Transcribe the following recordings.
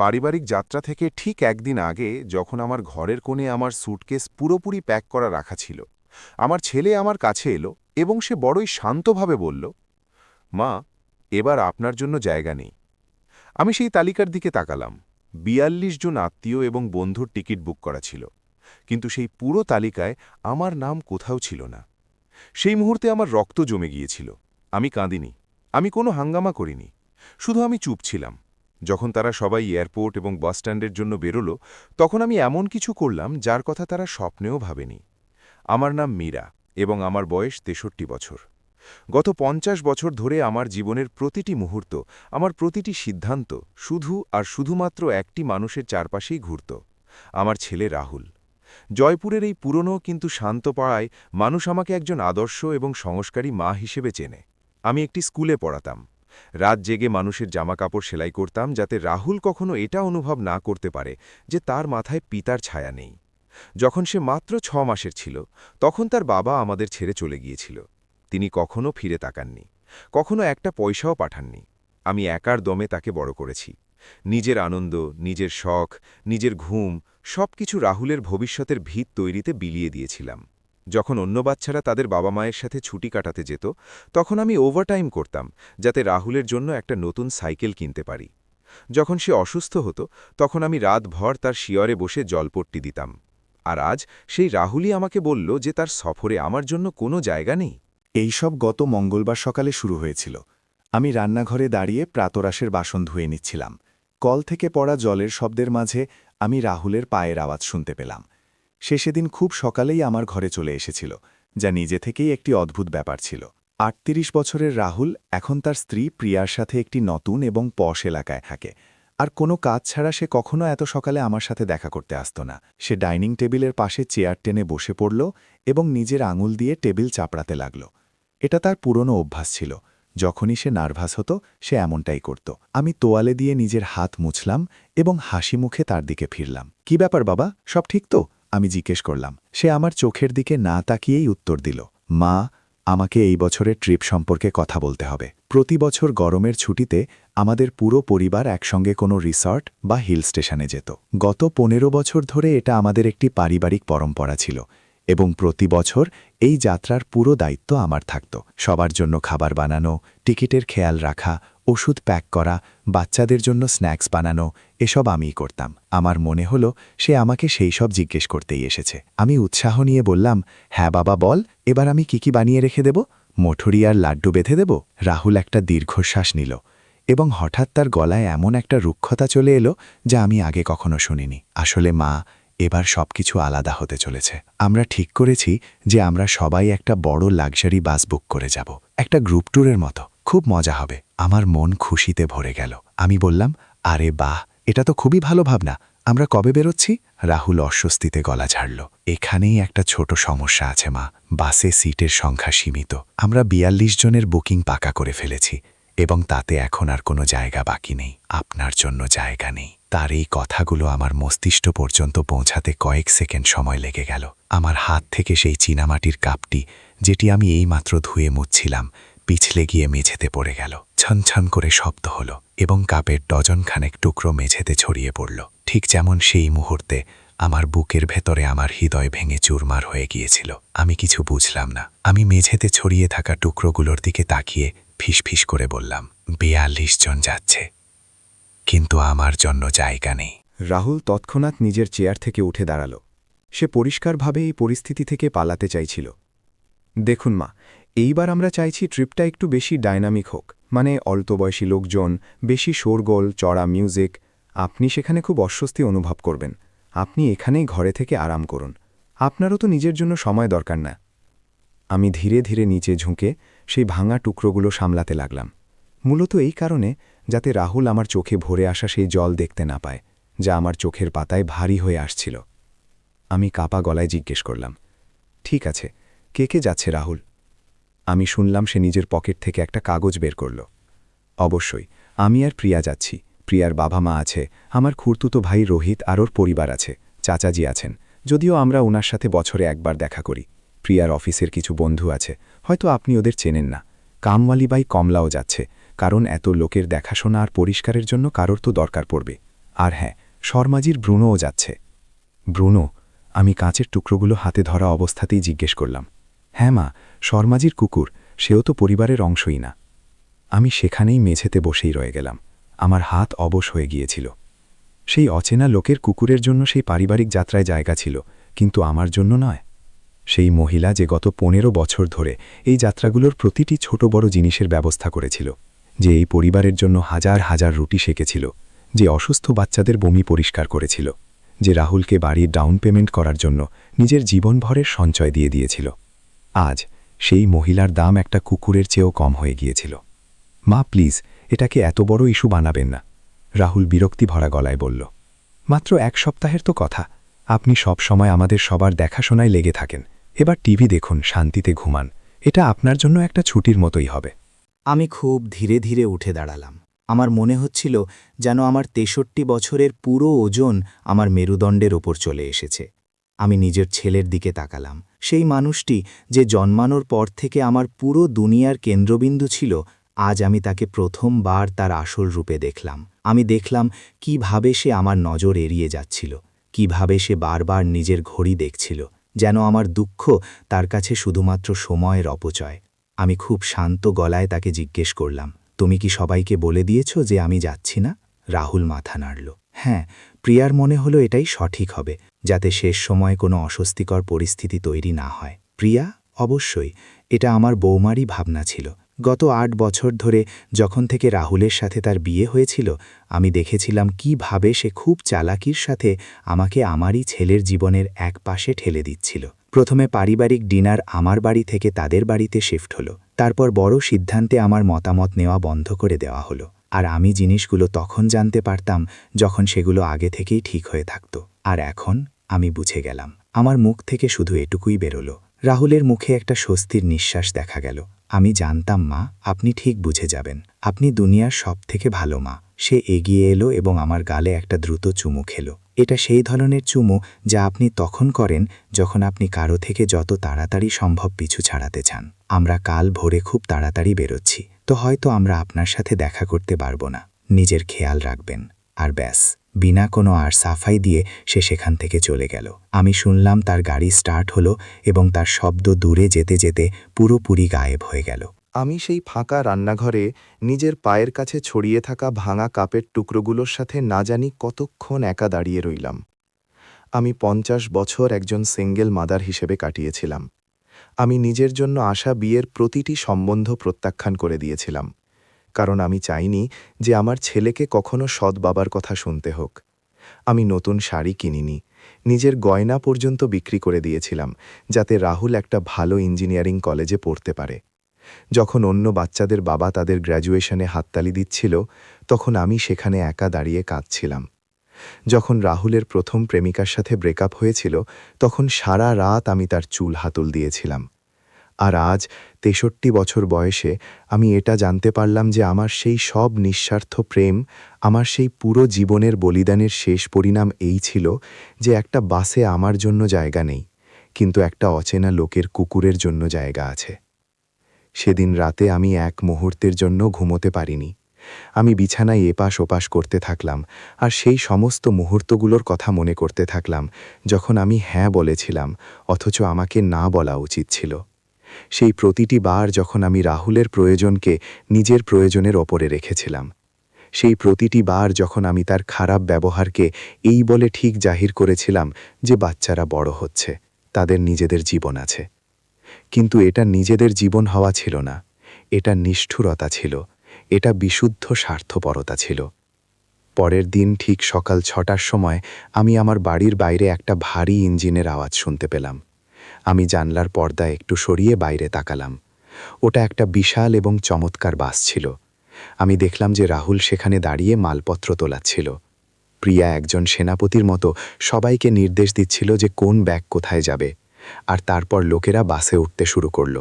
পারিবারিক যাত্রা থেকে ঠিক একদিন আগে যখন আমার ঘরের কোণে আমার স্যুটকেস পুরোপুরি প্যাক করা রাখা ছিল, আমার ছেলে আমার কাছে এলো এবং সে বড়ই শান্তভাবে বলল, মা, এবার আপনার জন্য জায়গা নেই। আমি সেই তালিকার দিকে তাকালাম। ৪২ জন আত্মীয় এবং বন্ধুর টিকিট বুক করা ছিল, কিন্তু সেই পুরো তালিকায় আমার নাম কোথাও ছিল না। সেই মুহূর্তে আমার রক্ত জমে গিয়েছিল। আমি কাঁদিনি, আমি কোনো হাঙ্গামা করিনি, শুধু আমি চুপ ছিলাম। যখন তারা সবাই এয়ারপোর্ট এবং বাসস্ট্যান্ডের জন্য বেরোল, তখন আমি এমন কিছু করলাম যার কথা তারা স্বপ্নেও ভাবেনি। আমার নাম মীরা এবং আমার বয়স ৬৩ বছর। গত ৫০ বছর ধরে আমার জীবনের প্রতিটি মুহূর্ত, আমার প্রতিটি সিদ্ধান্ত শুধু আর শুধুমাত্র একটি মানুষের চারপাশেই ঘুরত, আমার ছেলে রাহুল। জয়পুরের এই পুরনো কিন্তু শান্ত পাড়ায় মানুষ আমাকে একজন আদর্শ এবং সংস্কারী মা হিসেবে চেনে। আমি একটি স্কুলে পড়াতাম, রাত জেগে মানুষের জামাকাপড় সেলাই করতাম যাতে রাহুল কখনো এটা অনুভব না করতে পারে যে তার মাথায় পিতার ছায়া নেই। যখন সে মাত্র ৬ মাসের ছিল, তখন তার বাবা আমাদের ছেড়ে চলে গিয়েছিল। তিনি কখনো ফিরে তাকাননি, কখনো একটা পয়সাও পাঠাননি। আমি একার দমে তাকে বড় করেছি। নিজের আনন্দ, নিজের শখ, নিজের ঘুম সবকিছু রাহুলের ভবিষ্যতের ভিত তৈরিতে বিলিয়ে দিয়েছিলাম। যখন অন্য বাচ্চারা তাদের বাবা মায়ের সাথে ছুটি কাটাতে যেত, তখন আমি ওভারটাইম করতাম যাতে রাহুলের জন্য একটা নতুন সাইকেল কিনতে পারি। যখন সে অসুস্থ হতো, তখন আমি রাতভর তার শিয়রে বসে জলপট্টি দিতাম। আর আজ সেই রাহুলই আমাকে বলল যে তার সফরে আমার জন্য কোনো জায়গা নেই। এইসব গত মঙ্গলবার সকালে শুরু হয়েছিল। আমি রান্নাঘরে দাঁড়িয়ে প্রাতরাশের বাসন ধুয়ে নিচ্ছিলাম। কল থেকে পড়া জলের শব্দের মাঝে আমি রাহুলের পায়ের আওয়াজ শুনতে পেলাম। সে সেদিন খুব সকালেই আমার ঘরে চলে এসেছিল, যা নিজে থেকেই একটি অদ্ভুত ব্যাপার ছিল। ৩৮ বছরের রাহুল এখন তার স্ত্রী প্রিয়ার সাথে একটি নতুন এবং পশ এলাকায় থাকে, আর কোনো কাজ ছাড়া সে কখনো এত সকালে আমার সাথে দেখা করতে আসত না। সে ডাইনিং টেবিলের পাশে চেয়ার টেনে বসে পড়ল এবং নিজের আঙুল দিয়ে টেবিল চাপড়াতে লাগল। এটা তার পুরনো অভ্যাস ছিল। যখনই সে নার্ভাস হতো, সে এমনটাই করত। আমি তোয়ালে দিয়ে নিজের হাত মুছলাম এবং হাসি মুখে তার দিকে ফিরলাম। কি ব্যাপার বাবা, সব ঠিক তো? আমি জিজ্ঞেস করলাম। সে আমার চোখের দিকে না তাকিয়েই উত্তর দিল, মা, আমাকে এই বছরের ট্রিপ সম্পর্কে কথা বলতে হবে। প্রতি বছর গরমের ছুটিতে আমাদের পুরো পরিবার একসঙ্গে কোনো রিসর্ট বা হিল স্টেশনে যেত। গত ১৫ বছর ধরে এটা আমাদের একটি পারিবারিক পরম্পরা ছিল, এবং প্রতি বছর এই যাত্রার পুরো দায়িত্ব আমার থাকত। সবার জন্য খাবার বানানো, টিকিটের খেয়াল রাখা, ওষুধ প্যাক করা, বাচ্চাদের জন্য স্ন্যাক্স বানানো, এসব আমিই করতাম। আমার মনে হলো সে আমাকে সেই সব জিজ্ঞেস করতেই এসেছে। আমি উৎসাহ নিয়ে বললাম, হ্যাঁ বাবা, বল, এবার আমি কি বানিয়ে রেখে দেব? মঠুরি আর লাড্ডু বেঁধে দেব? রাহুল একটা দীর্ঘশ্বাস নিল এবং হঠাৎ তার গলায় এমন একটা রুক্ষতা চলে এলো যা আমি আগে কখনো শুনিনি। আসলে মা, এবার সবকিছু আলাদা হতে চলেছে। আমরা ঠিক করেছি যে আমরা সবাই একটা বড় লাক্সারি বাস বুক করে যাব, একটা গ্রুপ ট্যুরের মতো। খুব মজা হবে। আমার মন খুশিতে ভরে গেল। আমি বললাম, আরে বাহ, এটা তো খুবই ভালো ভাবনা। আমরা কবে বেরোচ্ছি? রাহুল অস্বস্তিতে গলা ঝাড়ল। এখানেই একটা ছোট সমস্যা আছে মা, বাসে সিটের সংখ্যা সীমিত। আমরা ৪২ জনের বুকিং পাকা করে ফেলেছি এবং তাতে এখন আর কোনো জায়গা বাকি নেই। আপনার জন্য জায়গা নেই। তার এই কথাগুলো আমার মস্তিষ্ক পর্যন্ত পৌঁছাতে কয়েক সেকেন্ড সময় লেগে গেল। আমার হাত থেকে সেই চীনামাটির কাপটি, যেটি আমি এইমাত্র ধুয়ে মুছছিলাম, পিছলে গিয়ে মেঝেতে পড়ে গেল। ছনছন করে শব্দ হলো এবং কাপের ডজনখানেক টুকরো মেঝেতে ছড়িয়ে পড়ল। ঠিক যেমন সেই মুহূর্তে আমার বুকের ভেতরে আমার হৃদয় ভেঙে চুরমার হয়ে গিয়েছিল। আমি কিছু বুঝলাম না। আমি মেঝেতে ছড়িয়ে থাকা টুকরোগুলোর দিকে তাকিয়ে ফিসফিস করে বললাম, ৪২ জন যাচ্ছে, কিন্তু আমার জন্য জায়গা নেই। রাহুল তৎক্ষণাৎ নিজের চেয়ার থেকে উঠে দাঁড়াল। সে পরিষ্কারভাবে এই পরিস্থিতি থেকে পালাতে চাইছিল। দেখুন মা, এইবার আমরা চাইছি ট্রিপটা একটু বেশি ডাইনামিক হোক, মানে অল্প বয়সী লোকজন, বেশি শোরগোল, চড়া মিউজিক। আপনি সেখানে খুব অস্বস্তি অনুভব করবেন। আপনি এখানেই ঘরে থেকে আরাম করুন। আপনারও তো নিজের জন্য সময় দরকার না। আমি ধীরে ধীরে নিচে ঝুঁকে সেই ভাঙা টুকরোগুলো সামলাতে লাগলাম, মূলত এই কারণে যাতে রাহুল আমার চোখে ভরে আসা সেই জল দেখতে না পায়, যা আমার চোখের পাতায় ভারী হয়ে আসছিল। আমি কাপা গলায় জিজ্ঞেস করলাম, ঠিক আছে, কে কে যাচ্ছে রাহুল? আমি শুনলাম সে নিজের পকেট থেকে একটা কাগজ বের করল। অবশ্যই, আমি আর প্রিয়া যাচ্ছি। প্রিয়ার বাবা মা আছে, আমার খুড়তুতো ভাই রোহিত আর ওর পরিবার আছে, চাচাজি আছেন, যদিও আমরা ওনার সাথে বছরে একবার দেখা করি। প্রিয়ার অফিসের কিছু বন্ধু আছে, হয়তো আপনি ওদের চেনেন না। কামওয়ালি বাই কমলাও যাচ্ছে, কারণ এত লোকের দেখাশোনা আর পরিষ্কারের জন্য কারোর তো দরকার পড়বে। আর হ্যাঁ, শর্মাজির ব্রুনোও যাচ্ছে। ব্রুনো, আমি কাঁচের টুকরোগুলো হাতে ধরা অবস্থাতেই জিজ্ঞেস করলাম। হ্যাঁ মা, শর্মাজির কুকুর, সেও তো পরিবারের অংশই না। আমি সেখানেই মেঝেতে বসেই রয়ে গেলাম। আমার হাত অবশ হয়ে গিয়েছিল। সেই অচেনা লোকের কুকুরের জন্য সেই পারিবারিক যাত্রায় জায়গা ছিল, কিন্তু আমার জন্য নয়। সেই মহিলা যে গত 15 বছর ধরে এই যাত্রাগুলোর প্রতিটি ছোট বড় জিনিসের ব্যবস্থা করেছিল, যে এই পরিবারের জন্য হাজার হাজার রুটি সেকেছিল, যে অসুস্থ বাচ্চাদের বমি পরিষ্কার করেছিল, যে রাহুলকে বাড়ির ডাউন পেমেন্ট করার জন্য নিজের জীবনভরের সঞ্চয় দিয়ে দিয়েছিল, আজ সেই মহিলার দাম একটা কুকুরের চেয়েও কম হয়ে গিয়েছিল। মা প্লিজ, এটাকে এত বড় ইস্যু বানাবেন না, রাহুল বিরক্তি ভরা গলায় বলল। মাত্র 1 সপ্তাহের তো কথা। আপনি সব সময় আমাদের সবার দেখাশোনায় লেগে থাকেন। এবার টিভি দেখুন, শান্তিতে ঘুমান। এটা আপনার জন্য একটা ছুটির মতোই হবে। আমি খুব ধীরে ধীরে উঠে দাঁড়ালাম। আমার মনে হচ্ছিল যেন আমার 63 বছরের পুরো ওজন আমার মেরুদণ্ডের ওপর চলে এসেছে। আমি নিজের ছেলের দিকে তাকালাম। সেই মানুষটি যে জন্মানোর পর থেকে আমার পুরো দুনিয়ার কেন্দ্রবিন্দু ছিল, আজ আমি তাকে প্রথমবার তার আসল রূপে দেখলাম। আমি দেখলাম কিভাবে সে আমার নজর এড়িয়ে যাচ্ছিল, কিভাবে সে বারবার নিজের ঘড়ি দেখছিল, যেন আমার দুঃখ তার কাছে শুধুমাত্র সময়ের অপচয়। আমি খুব শান্ত গলায় তাকে জিজ্ঞেস করলাম, তুমি কি সবাইকে বলে দিয়েছ যে আমি যাচ্ছি না? রাহুল মাথা নাড়ল। হ্যাঁ, প্রিয়ার মনে হলো এটাই সঠিক হবে, যাতে শেষ সময়ে কোনো অস্বস্তিকর পরিস্থিতি তৈরি না হয়। প্রিয়া? অবশ্যই, এটা আমার বৌমারই ভাবনা ছিল। গত 8 বছর ধরে যখন থেকে রাহুলের সাথে তার বিয়ে হয়েছিল, আমি দেখেছিলাম কিভাবে সে খুব চালাকির সাথে আমাকে আমারই ছেলের জীবনের এক পাশে ঠেলে দিচ্ছিল। প্রথমে পারিবারিক ডিনার আমার বাড়ি থেকে তাদের বাড়িতে শিফট হলো। তারপর বড় সিদ্ধান্তে আমার মতামত নেওয়া বন্ধ করে দেওয়া হলো। আর আমি জিনিসগুলো তখন জানতে পারতাম যখন সেগুলো আগে থেকেই ঠিক হয়ে থাকত। আর এখন আমি বুঝে গেলাম। আমার মুখ থেকে শুধু এটুকুই বেরোলো। রাহুলের মুখে একটা স্বস্তির নিঃশ্বাস দেখা গেল। আমি জানতাম মা, আপনি ঠিক বুঝে যাবেন। আপনি দুনিয়ার সবথেকে ভালো মা। সে এগিয়ে এলো এবং আমার গালে একটা দ্রুত চুমু খেলো। এটা সেই ধরনের চুমু যা আপনি তখন করেন যখন আপনি কারো থেকে যত তাড়াতাড়ি সম্ভব পিছু ছাড়াতে চান। আমরা কাল ভোরে খুব তাড়াতাড়ি বেরোচ্ছি, তো হয়তো আমরা আপনার সাথে দেখা করতে পারবো না। নিজের খেয়াল রাখবেন। আর ব্যাস, বিনা কোনো আর সাফাই দিয়ে সে সেখান থেকে চলে গেল। আমি শুনলাম তার গাড়ি স্টার্ট হলো এবং তার শব্দ দূরে যেতে যেতে পুরোপুরি গায়েব হয়ে গেল। আমি সেই ফাঁকা রান্নাঘরে নিজের পায়ের কাছে ছড়িয়ে থাকা ভাঙা কাপের টুকরোগুলোর সাথে না জানি কতক্ষণ একা দাঁড়িয়ে রইলাম। আমি 50 বছর একজন সিঙ্গেল মাদার হিসেবে কাটিয়েছিলাম। আমি নিজের জন্য আসা বিয়ের প্রতিটি সম্বন্ধ প্রত্যাখ্যান করে দিয়েছিলাম, কারণ আমি চাইনি যে আমার ছেলেকে কখনো সৎ বাবার কথা শুনতে হোক। আমি নতুন শাড়ি কিনিনি, নিজের গয়না পর্যন্ত বিক্রি করে দিয়েছিলাম যাতে রাহুল একটা ভালো ইঞ্জিনিয়ারিং কলেজে পড়তে পারে। যখন অন্য বাচ্চাদের বাবা তাদের গ্র্যাজুয়েশনে হাততালি দিচ্ছিল, তখন আমি সেখানে একা দাঁড়িয়ে কাঁদছিলাম। যখন রাহুলের প্রথম প্রেমিকার সাথে ব্রেকআপ হয়েছিল, তখন সারা রাত আমি তার চুল হাতল দিয়েছিলাম। আর আজ 63 বছর বয়সে আমি এটা জানতে পারলাম যে আমার সেই সব নিঃস্বার্থ প্রেম, আমার সেই পুরো জীবনের বলিদানের শেষ পরিণাম এই ছিল যে একটা বাসে আমার জন্য জায়গা নেই, কিন্তু একটা অচেনা লোকের কুকুরের জন্য জায়গা আছে। সেদিন রাতে আমি এক মুহূর্তের জন্য ঘুমোতে পারিনি। আমি বিছানায় এপাশ ওপাশ করতে থাকলাম আর সেই সমস্ত মুহূর্তগুলোর কথা মনে করতে থাকলাম যখন আমি হ্যাঁ বলেছিলাম, অথচ আমাকে না বলা উচিত ছিল। সেই প্রতিটি বার যখন আমি রাহুলের প্রয়োজনকে নিজের প্রয়োজনের ওপরে রেখেছিলাম। সেই প্রতিটি বার যখন আমি তার খারাপ ব্যবহারকে এই বলে ঠিক জাহির করেছিলাম যে বাচ্চারা বড় হচ্ছে, তাদের নিজেদের জীবন আছে। কিন্তু এটা নিজেদের জীবন হওয়া ছিল না, এটা নিষ্ঠুরতা ছিল, এটা বিশুদ্ধ স্বার্থপরতা ছিল। পরের দিন ঠিক সকাল 6টার সময় আমি আমার বাড়ির বাইরে একটা ভারী ইঞ্জিনের আওয়াজ শুনতে পেলাম। আমি জানলার পর্দা একটু সরিয়ে বাইরে তাকালাম। ওটা একটা বিশাল এবং চমৎকার বাস ছিল। আমি দেখলাম যে রাহুল সেখানে দাঁড়িয়ে মালপত্র তোলাচ্ছিল। প্রিয়া একজন সেনাপতির মতো সবাইকে নির্দেশ দিচ্ছিল যে কোন ব্যাগ কোথায় যাবে, আর তারপর লোকেরা বাসে উঠতে শুরু করল।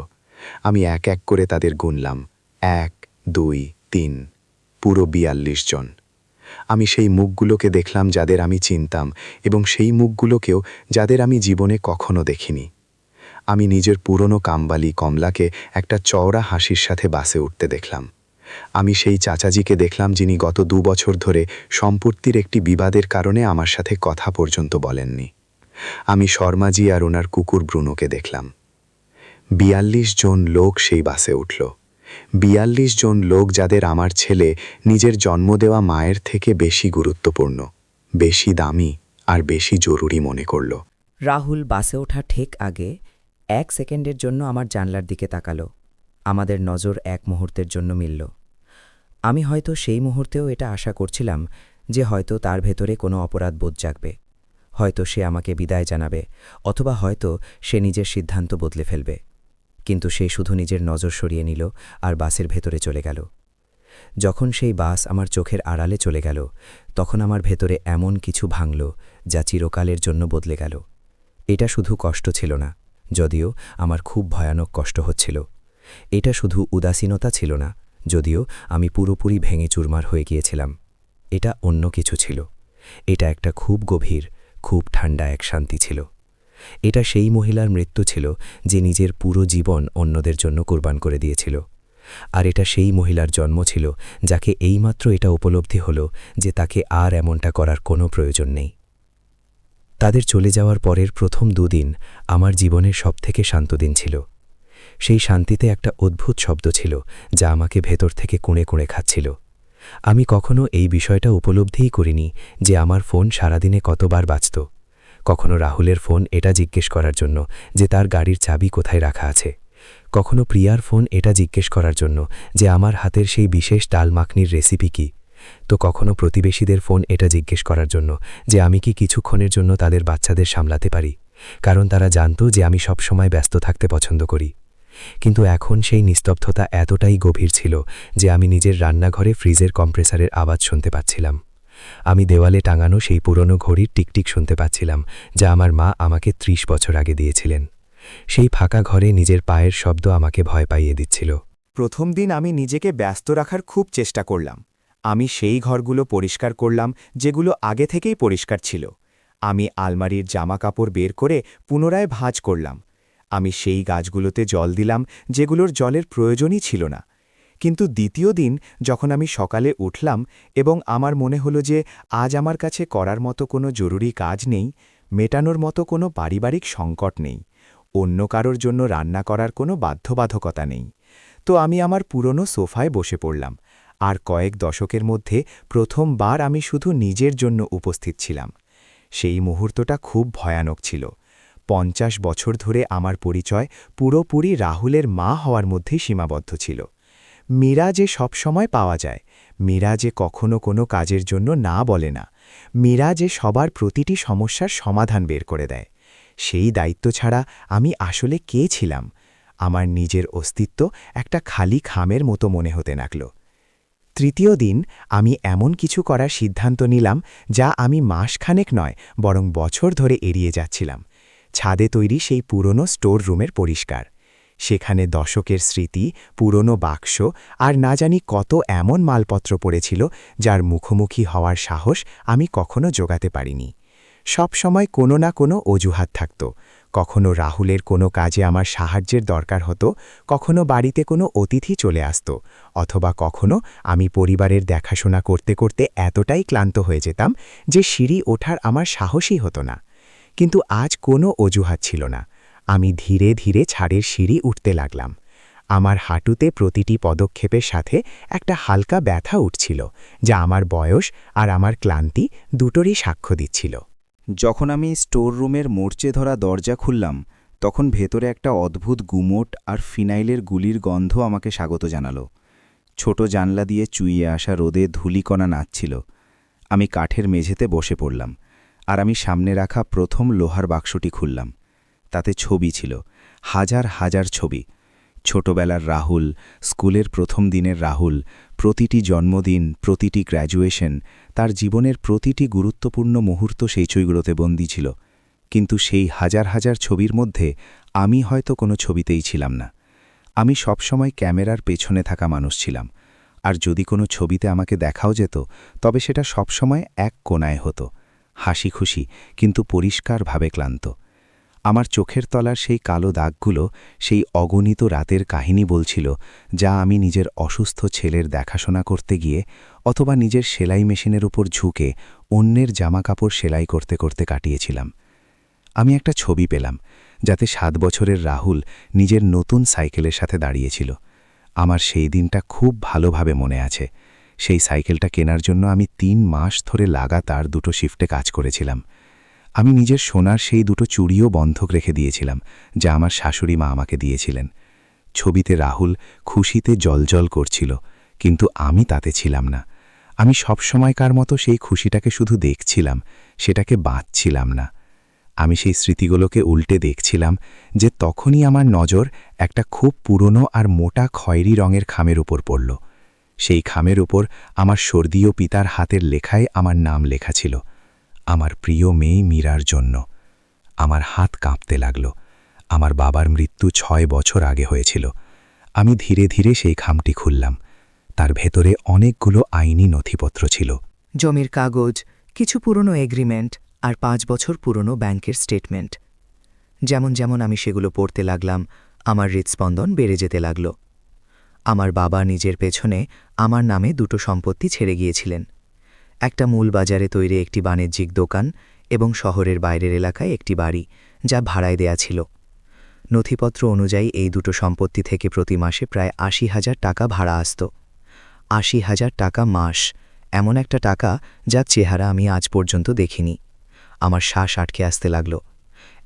আমি এক এক করে তাদের গুনলাম, 1, 2, 3, পুরো 42 জন। আমি সেই মুখগুলোকে দেখলাম যাদের আমি চিনতাম, এবং সেই মুখগুলোকেও যাদের আমি জীবনে কখনো দেখিনি। আমি নিজের পুরনো কামবালি কমলাকে একটা চওড়া হাসির সাথে বাসে উঠতে দেখলাম। আমি সেই চাচাজিকে দেখলাম যিনি গত 2 বছর ধরে সম্পত্তির একটি বিবাদের কারণে আমার সাথে কথা পর্যন্ত বলেননি। আমি শর্মাজি আর ওনার কুকুর ব্রুনোকে দেখলাম। 42 জন লোক সেই বাসে উঠল। 42 জন লোক যাদের আমার ছেলে নিজের জন্ম দেওয়া মায়ের থেকে বেশি গুরুত্বপূর্ণ, বেশি দামি আর বেশি জরুরি মনে করল। রাহুল বাসে ওঠা ঠিক আগে 1 সেকেন্ডের জন্য আমার জানলার দিকে তাকালো। আমাদের নজর এক মুহূর্তের জন্য মিলল। আমি হয়তো সেই মুহূর্তেও এটা আশা করছিলাম যে হয়তো তার ভেতরে কোনো অপরাধবোধ জাগবে, হয়তো সে আমাকে বিদায় জানাবে, অথবা হয়তো সে নিজের সিদ্ধান্ত বদলে ফেলবে। কিন্তু সে শুধু নিজের নজর সরিয়ে নিল আর বাসের ভেতরে চলে গেল। যখন সেই বাস আমার চোখের আড়ালে চলে গেল, তখন আমার ভেতরে এমন কিছু ভাঙল যা চিরকালের জন্য বদলে গেল। এটা শুধু কষ্ট ছিল না, যদিও আমার খুব ভয়ানক কষ্ট হচ্ছিল। এটা শুধু উদাসীনতা ছিল না, যদিও আমি পুরোপুরি ভেঙে চুরমার হয়ে গিয়েছিলাম। এটা অন্য কিছু ছিল। এটা একটা খুব গভীর, খুব ঠান্ডা এক শান্তি ছিল। এটা সেই মহিলার মৃত্যু ছিল যে নিজের পুরো জীবন অন্যদের জন্য কুরবান করে দিয়েছিল। আর এটা সেই মহিলার জন্ম ছিল যাকে এইমাত্র এটা উপলব্ধি হলো যে তাকে আর এমনটা করার কোনো প্রয়োজন নেই। তাদের চলে যাওয়ার পরের প্রথম 2 দিন আমার জীবনের সবথেকে শান্ত দিন ছিল। সেই শান্তিতে একটা অদ্ভুত শব্দ ছিল যা আমাকে ভেতর থেকে কুঁড়ে কুঁড়ে খাচ্ছিল। আমি কখনো এই বিষয়টা উপলব্ধিই করিনি যে আমার ফোন সারাদিনে কতবার বাজত। কখনো রাহুলের ফোন এটা জিজ্ঞেস করার জন্য যে তার গাড়ির চাবি কোথায় রাখা আছে, কখনো প্রিয়ার ফোন এটা জিজ্ঞেস করার জন্য যে আমার হাতের সেই বিশেষ ডাল মাখনির রেসিপি কী, তো কখনো প্রতিবেশীদের ফোন এটা জিজ্ঞেস করার জন্য যে আমি কি কিছুক্ষণের জন্য তাদের বাচ্চাদের সামলাতে পারি, কারণ তারা জানত যে আমি সবসময় ব্যস্ত থাকতে পছন্দ করি। কিন্তু এখন সেই নিস্তব্ধতা এতটাই গভীর ছিল যে আমি নিজের রান্নাঘরে ফ্রিজের কম্প্রেসারের আওয়াজ শুনতে পাচ্ছিলাম। আমি দেওয়ালে টাঙানো সেই পুরনো ঘড়ির টিকটিক শুনতে পাচ্ছিলাম যা আমার মা আমাকে 30 বছর আগে দিয়েছিলেন। সেই ফাঁকা ঘরে নিজের পায়ের শব্দ আমাকে ভয় পাইয়ে দিচ্ছিল। প্রথম দিন আমি নিজেকে ব্যস্ত রাখার খুব চেষ্টা করলাম। আমি সেই ঘরগুলো পরিষ্কার করলাম যেগুলো আগে থেকেই পরিষ্কার ছিল। আমি আলমারির জামাকাপড় বের করে পুনরায় ভাঁজ করলাম। আমি সেই গাছগুলোতে জল দিলাম যেগুলোর জলের প্রয়োজনই ছিল না। কিন্তু দ্বিতীয় দিন যখন আমি সকালে উঠলাম এবং আমার মনে হলো যে আজ আমার কাছে করার মতো কোনো জরুরি কাজ নেই, মেটানোর মতো কোনো পারিবারিক সংকট নেই, অন্য কারোর জন্য রান্না করার কোনো বাধ্যবাধকতা নেই, তো আমি আমার পুরনো সোফায় বসে পড়লাম। আর কয়েক দশকের মধ্যে প্রথমবার আমি শুধু নিজের জন্য উপস্থিত ছিলাম। সেই মুহূর্তটা খুব ভয়ানক ছিল। 50 বছর ধরে আমার পরিচয় পুরোপুরি রাহুলের মা হওয়ার মধ্যেই সীমাবদ্ধ ছিল। মীরা যে সবসময় পাওয়া যায়, মীরা যে কখনো কোনো কাজের জন্য না বলে না, মীরা যে সবার প্রতিটি সমস্যার সমাধান বের করে দেয়, সেই দায়িত্ব ছাড়া আমি আসলে কে ছিলাম? আমার নিজের অস্তিত্ব একটা খালি খামের মতো মনে হতে লাগল। তৃতীয় দিন আমি এমন কিছু করার সিদ্ধান্ত নিলাম যা আমি মাসখানেক নয় বরং বছর ধরে এড়িয়ে যাচ্ছিলাম। ছাদে তৈরি সেই পুরনো স্টোর রুমের পরিষ্কার। সেখানে দশকের স্মৃতি, পুরনো বাক্স আর না জানি কত এমন মালপত্র পড়েছিল যার মুখোমুখি হওয়ার সাহস আমি কখনো জোগাতে পারিনি। সব সময় কোনো না কোনো অজুহাত থাকত। কখনো রাহুলের কোনো কাজে আমার সাহায্যের দরকার হতো, কখনো বাড়িতে কোনো অতিথি চলে আসত, অথবা কখনো আমি পরিবারের দেখাশোনা করতে করতে এতটাই ক্লান্ত হয়ে যেতাম যে সিঁড়ি ওঠার আমার সাহসই হতো না। কিন্তু আজ কোনো অজুহাত ছিল না। আমি ধীরে ধীরে ছাদের সিঁড়ি উঠতে লাগলাম। আমার হাঁটুতে প্রতিটি পদক্ষেপের সাথে একটা হালকা ব্যথা উঠছিল, যা আমার বয়স আর আমার ক্লান্তি দুটোরই সাক্ষ্য দিচ্ছিল। যখন আমি স্টোর রুমের মরচে ধরা দরজা খুললাম, তখন ভেতরে একটা অদ্ভুত গুমোট আর ফিনাইলের গুলির গন্ধ আমাকে স্বাগত জানালো। ছোট জানলা দিয়ে চুইয়ে আসা রোদে ধূলিকণা নাচছিল। আমি কাঠের মেঝেতে বসে পড়লাম, আর আমি সামনে রাখা প্রথম লোহার বাক্সটি খুললাম। তাতে ছবি ছিল, হাজার হাজার ছবি। ছোটবেলার রাহুল, স্কুলের প্রথম দিনের রাহুল, প্রতিটি জন্মদিন, প্রতিটি গ্র্যাজুয়েশন, তার জীবনের প্রতিটি গুরুত্বপূর্ণ মুহূর্ত সেই ছবিগুলোতে বন্দী ছিল। কিন্তু সেই হাজার হাজার ছবির মধ্যে আমি হয়তো কোনো ছবিতেই ছিলাম না। আমি সবসময় ক্যামেরার পেছনে থাকা মানুষ ছিলাম, আর যদি কোনো ছবিতে আমাকে দেখাও যেত তবে সেটা সবসময় এক কোণায় হতো, হাসি খুশি কিন্তু পরিষ্কারভাবে ক্লান্ত। আমার চোখের তলার সেই কালো দাগগুলো সেই অগণিত রাতের কাহিনী বলছিল, যা আমি নিজের অসুস্থ ছেলের দেখাশোনা করতে গিয়ে অথবা নিজের সেলাই মেশিনের উপর ঝুঁকে অন্যের জামাকাপড় সেলাই করতে করতে কাটিয়েছিলাম। আমি একটা ছবি পেলাম, যাতে 7 বছরের রাহুল নিজের নতুন সাইকেলের সাথে দাঁড়িয়েছিল। আমার সেই দিনটা খুব ভালোভাবে মনে আছে। সেই সাইকেলটা কেনার জন্য আমি 3 মাস ধরে লাগাতার 2 শিফটে কাজ করেছিলাম। আমি নিজের সোনার সেই 2 চুড়িও বন্ধক রেখে দিয়েছিলাম, যা আমার শাশুড়ি মা আমাকে দিয়েছিলেন। ছবিতে রাহুল খুশিতে জ্বলজ্বল করছিল, কিন্তু আমি তাতে ছিলাম না। আমি সবসময়কার মতো সেই খুশিটাকে শুধু দেখছিলাম, সেটাকে বাঁচছিলাম না। আমি সেই স্মৃতিগুলোকে উল্টে দেখছিলাম, যে তখনই আমার নজর একটা খুব পুরনো আর মোটা খয়েরি রঙের খামের উপর পড়ল। সেই খামের উপর আমার সর্দীয় পিতার হাতের লেখায় আমার নাম লেখা ছিল, আমার প্রিয় মেয়ে মীরার জন্য। আমার হাত কাঁপতে লাগল। আমার বাবার মৃত্যু 6 বছর আগে হয়েছিল। আমি ধীরে ধীরে সেই খামটি খুললাম। তার ভেতরে অনেকগুলো আইনি নথিপত্র ছিল। জমির কাগজ, কিছু পুরনো এগ্রিমেন্ট আর 5 বছর পুরনো ব্যাংকের স্টেটমেন্ট। যেমন যেমন আমি সেগুলো পড়তে লাগলাম, আমার হৃৎস্পন্দন বেড়ে যেতে লাগল। আমার বাবা নিজের পেছনে আমার নামে 2 সম্পত্তি ছেড়ে গিয়েছিলেন, একটা মূল বাজারে তৈরি একটি বাণিজ্যিক দোকান এবং শহরের বাইরের এলাকায় একটি বাড়ি, যা ভাড়ায় দেয়া ছিল। নথিপত্র অনুযায়ী এই 2 সম্পত্তি থেকে প্রতি মাসে প্রায় 80,000 টাকা ভাড়া আসত। 80,000 টাকা মাস, এমন একটা টাকা যার চেহারা আমি আজ পর্যন্ত দেখিনি। আমার শ্বাস আটকে আসতে লাগল।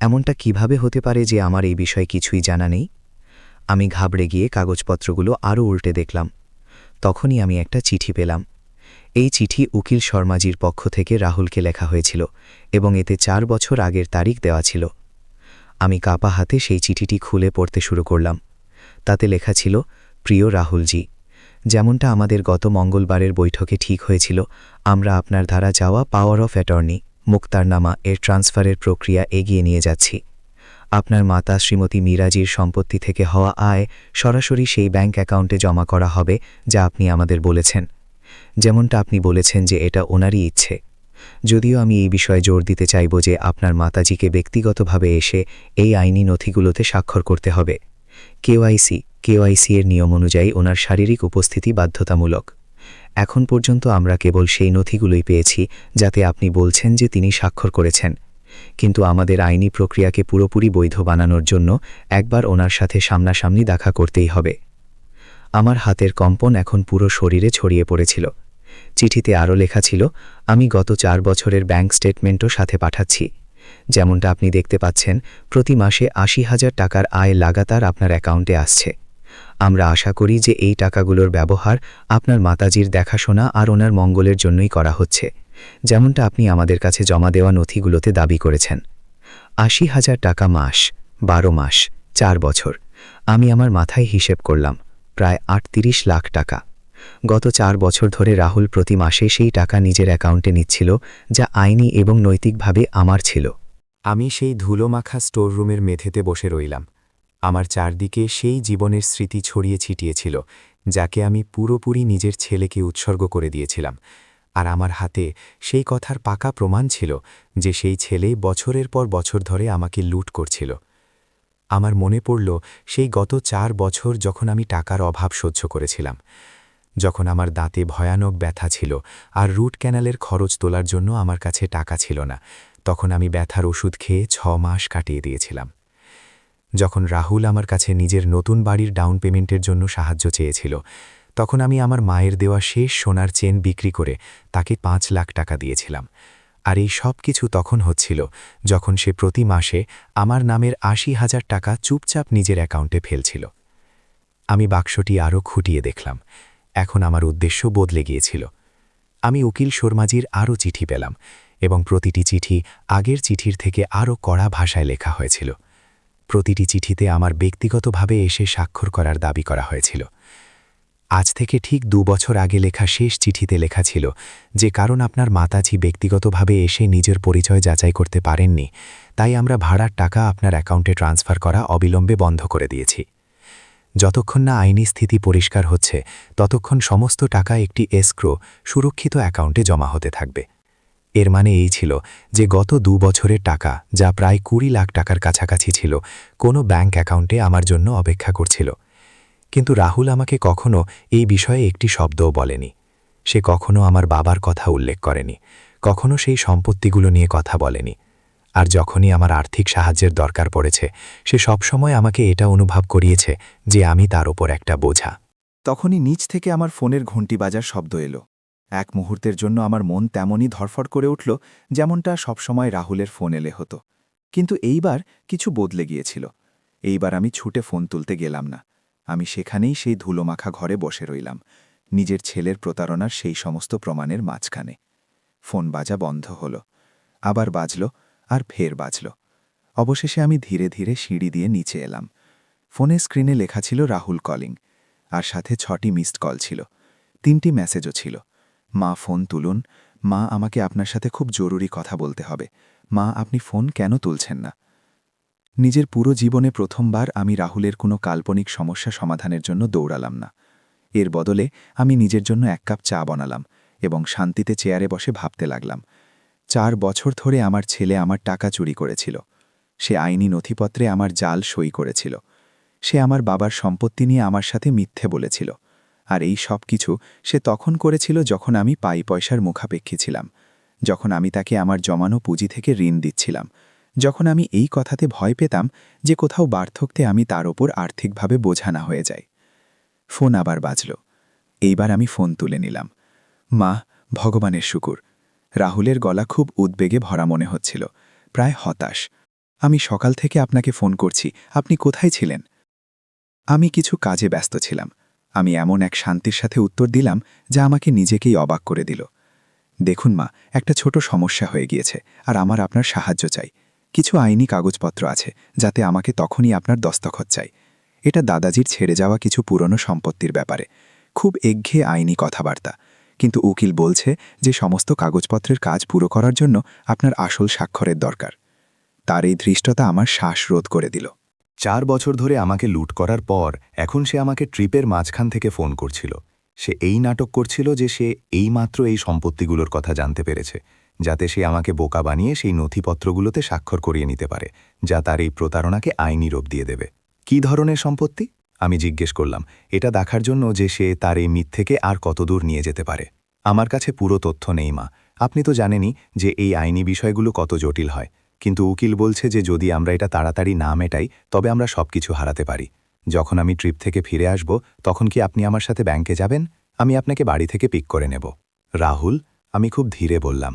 এমনটা কিভাবে হতে পারে যে আমার এই বিষয়ে কিছুই জানা নেই? আমি ঘাবড়ে গিয়ে কাগজপত্রগুলো আরও উল্টে দেখলাম। তখনই আমি একটা চিঠি পেলাম। এই চিঠি উকিল শর্মাজির পক্ষ থেকে রাহুলকে লেখা হয়েছিল এবং এতে 4 বছর আগের তারিখ দেওয়া ছিল। আমি কাঁপা হাতে সেই চিঠিটি খুলে পড়তে শুরু করলাম। তাতে লেখা ছিল, প্রিয় রাহুলজি, যেমনটা আমাদের গত মঙ্গলবারের বৈঠকে ঠিক হয়েছিল, আমরা আপনার দ্বারা যাওয়া পাওয়ার অফ অ্যাটর্নি মুক্তারনামা এর ট্রান্সফারের প্রক্রিয়া এগিয়ে নিয়ে যাচ্ছি। আপনার মাতা শ্রীমতী মীরাজির সম্পত্তি থেকে হওয়া আয় সরাসরি সেই ব্যাংক অ্যাকাউন্টে জমা করা হবে, যা আপনি আমাদের বলেছেন। যেমনটা আপনি বলেছেন যে এটা ওনারই ইচ্ছে। যদিও আমি এই বিষয়ে জোর দিতে চাইব যে আপনার মাতাজিকে ব্যক্তিগতভাবে এসে এই আইনি নথিগুলোতে স্বাক্ষর করতে হবে। কেওয়াইসি এর নিয়ম অনুযায়ী ওনার শারীরিক উপস্থিতি বাধ্যতামূলক। এখন পর্যন্ত আমরা কেবল সেই নথিগুলোই পেয়েছি যাতে আপনি বলছেন যে তিনি স্বাক্ষর করেছেন, কিন্তু আমাদের আইনি প্রক্রিয়াকে পুরোপুরি বৈধ বানানোর জন্য একবার ওনার সাথে সামনাসামনি দেখা করতেই হবে। আমার হাতের কম্পন এখন পুরো শরীরে ছড়িয়ে পড়েছিল। চিঠিতে আরও লেখা ছিল, আমি গত 4 বছরের ব্যাংক স্টেটমেন্টও সাথে পাঠাচ্ছি। যেমনটা আপনি দেখতে পাচ্ছেন, প্রতি মাসে 80,000 টাকার আয় লাগাতার আপনার অ্যাকাউন্টে আসছে। আমরা আশা করি যে এই টাকাগুলোর ব্যবহার আপনার মাতাজির দেখাশোনা আর ওনার মঙ্গলের জন্যই করা হচ্ছে, যেমনটা আপনি আমাদের কাছে জমা দেওয়া নথিগুলোতে দাবি করেছেন। 80,000 টাকা মাস, 12 মাস, 4 বছর। আমি আমার মাথায় হিসেব করলাম, প্রায় 38 লাখ টাকা। গত 4 বছর ধরে রাহুল প্রতি মাসে সেই টাকা নিজের অ্যাকাউন্টে নিচ্ছিল, যা আইনি এবং নৈতিকভাবে আমার ছিল। আমি সেই ধুলোমাখা স্টোর রুমের মেঝেতে বসে রইলাম। আমার চারদিকে সেই জীবনের স্মৃতি ছড়িয়ে ছিটিয়েছিল, যাকে আমি পুরোপুরি নিজের ছেলেকে উৎসর্গ করে দিয়েছিলাম। আর আমার হাতে সেই কথার পাকা প্রমাণ ছিল যে সেই ছেলে বছরের পর বছর ধরে আমাকে লুট করছিল। আমার মনে পড়ল সেই গত 4 বছর যখন আমি টাকার অভাব সহ্য করেছিলাম, যখন আমার দাঁতে ভয়ানক ব্যথা ছিল আর রুট ক্যানালের খরচ তোলার জন্য আমার কাছে টাকা ছিল না। তখন আমি ব্যথার ওষুধ খেয়ে 6 মাস কাটিয়ে দিয়েছিলাম। যখন রাহুল আমার কাছে নিজের নতুন বাড়ির ডাউন পেমেন্টের জন্য সাহায্য চেয়েছিল, তখন আমি আমার মায়ের দেওয়া শেষ সোনার চেন বিক্রি করে তাকে 5 লাখ টাকা দিয়েছিলাম। আর এই সব কিছু তখন হচ্ছিল যখন সে প্রতি মাসে আমার নামের 80,000 টাকা চুপচাপ নিজের অ্যাকাউন্টে ফেলছিল। আমি বাক্সটি আরও খুঁটিয়ে দেখলাম। এখন আমার উদ্দেশ্য বদলে গিয়েছিল। আমি উকিল শর্মাজির আরও চিঠি পেলাম, এবং প্রতিটি চিঠি আগের চিঠির থেকে আরও কড়া ভাষায় লেখা হয়েছিল। প্রতিটি চিঠিতে আমার ব্যক্তিগতভাবে এসে স্বাক্ষর করার দাবি করা হয়েছিল। আজ থেকে ঠিক 2 বছর আগে লেখা শেষ চিঠিতে লেখা ছিল যে কারণ আপনার মাতাজি ব্যক্তিগতভাবে এসে নিজের পরিচয় যাচাই করতে পারেননি, তাই আমরা ভাড়ার টাকা আপনার অ্যাকাউন্টে ট্রান্সফার করা অবিলম্বে বন্ধ করে দিয়েছি। যতক্ষণ না আইনি স্থিতি পরিষ্কার হচ্ছে, ততক্ষণ সমস্ত টাকা একটি এসক্রো সুরক্ষিত অ্যাকাউন্টে জমা হতে থাকবে। এর মানে এই ছিল যে গত 2 বছরের টাকা, যা প্রায় 20 লাখ টাকার কাছাকাছি ছিল, কোনো ব্যাংক অ্যাকাউন্টে আমার জন্য অপেক্ষা করছিল। কিন্তু রাহুল আমাকে কখনো এই বিষয়ে একটি শব্দও বলেনি। সে কখনো আমার বাবার কথা উল্লেখ করেনি, কখনো সেই সম্পত্তিগুলো নিয়ে কথা বলেনি। আর যখনই আমার আর্থিক সাহায্যের দরকার পড়েছে, সে সবসময় আমাকে এটা অনুভব করিয়েছে যে আমি তার ওপর একটা বোঝা। তখনই নিচ থেকে আমার ফোনের ঘণ্টি বাজার শব্দ এলো। এক মুহূর্তের জন্য আমার মন তেমনই ধরফর করে উঠল যেমনটা সবসময় রাহুলের ফোন এলে হতো। কিন্তু এইবার কিছু বদলে গিয়েছিল। এইবার আমি ছুটে ফোন তুলতে গেলাম না। আমি সেখানেই সেই ধুলোমাখা ঘরে বসে রইলাম, নিজের ছেলের প্রতারণার সেই সমস্ত প্রমাণের মাঝখানে। ফোন বাজা বন্ধ হল, আবার বাজল, আর ফের বাজল। অবশেষে আমি ধীরে ধীরে সিঁড়ি দিয়ে নিচে এলাম। ফোনের স্ক্রিনে লেখা ছিল রাহুল কলিং, আর সাথে 6টি মিসড কল ছিল, 3টি মেসেজও ছিল। মা, ফোন তুলুন। মা, আমাকে আপনার সাথে খুব জরুরি কথা বলতে হবে। মা, আপনি ফোন কেন তুলছেন না? নিজের পুরো জীবনে প্রথমবার আমি রাহুলের কোনো কাল্পনিক সমস্যা সমাধানের জন্য দৌড়ালাম না। এর বদলে আমি নিজের জন্য 1 কাপ চা বানালাম এবং শান্তিতে চেয়ারে বসে ভাবতে লাগলাম। 4 বছর ধরে আমার ছেলে আমার টাকা চুরি করেছিল। সে আইনি নথিপত্রে আমার জাল সই করেছিল। সে আমার বাবার সম্পত্তি নিয়ে আমার সাথে মিথ্যে বলেছিল। আর এই সব কিছু সে তখন করেছিল যখন আমি পাই পয়সার মুখাপেক্ষী ছিলাম, যখন আমি তাকে আমার জমানো পুঁজি থেকে ঋণ দিচ্ছিলাম, যখন আমি এই কথাতে ভয় পেতাম যে কোথাও বার্ধক্যে আমি তার ওপর আর্থিকভাবে বোঝা না হয়ে যাই। ফোন আবার বাজল। এইবার আমি ফোন তুলে নিলাম। মা, ভগবানের শুকুর। রাহুলের গলা খুব উদ্বেগে ভরা মনে হচ্ছিল, প্রায় হতাশ। আমি সকাল থেকে আপনাকে ফোন করছি, আপনি কোথায় ছিলেন? আমি কিছু কাজে ব্যস্ত ছিলাম। আমি এমন এক শান্তির সাথে উত্তর দিলাম যা আমাকে নিজেকেই অবাক করে দিল। দেখুন মা, একটা ছোট সমস্যা হয়ে গিয়েছে, আর আমার আপনার সাহায্য চাই। কিছু আইনি কাগজপত্র আছে যাতে আমাকে তখনই আপনার দস্তখত চাই। এটা দাদাজির ছেড়ে যাওয়া কিছু পুরনো সম্পত্তির ব্যাপারে। খুব একঘেয়ে আইনি কথাবার্তা, কিন্তু উকিল বলছে যে সমস্ত কাগজপত্রের কাজ পুরো করার জন্য আপনার আসল স্বাক্ষরের দরকার। তার এই ধৃষ্টতা আমার শ্বাস রোধ করে দিল। 4 বছর ধরে আমাকে লুট করার পর এখন সে আমাকে ট্রিপের মাঝখান থেকে ফোন করছিল। সে এই নাটক করছিল যে সে এইমাত্র এই সম্পত্তিগুলোর কথা জানতে পেরেছে, যাতে সে আমাকে বোকা বানিয়ে সেই নথিপত্রগুলোতে স্বাক্ষর করিয়ে নিতে পারে, যা তার এই প্রতারণাকে আইনি রূপ দিয়ে দেবে। কী ধরনের সম্পত্তি? আমি জিজ্ঞেস করলাম, এটা দেখার জন্য যে সে তার এই মিথ্যেকে আর কতদূর নিয়ে যেতে পারে। আমার কাছে পুরো তথ্য নেই মা, আপনি তো জানেনই যে এই আইনি বিষয়গুলো কত জটিল হয়। কিন্তু উকিল বলছে যে যদি আমরা এটা তাড়াতাড়ি না মেটাই তবে আমরা সবকিছু হারাতে পারি। যখন আমি ট্রিপ থেকে ফিরে আসব তখন কি আপনি আমার সাথে ব্যাংকে যাবেন? আমি আপনাকে বাড়ি থেকে পিক করে নেব। রাহুল, আমি খুব ধীরে বললাম,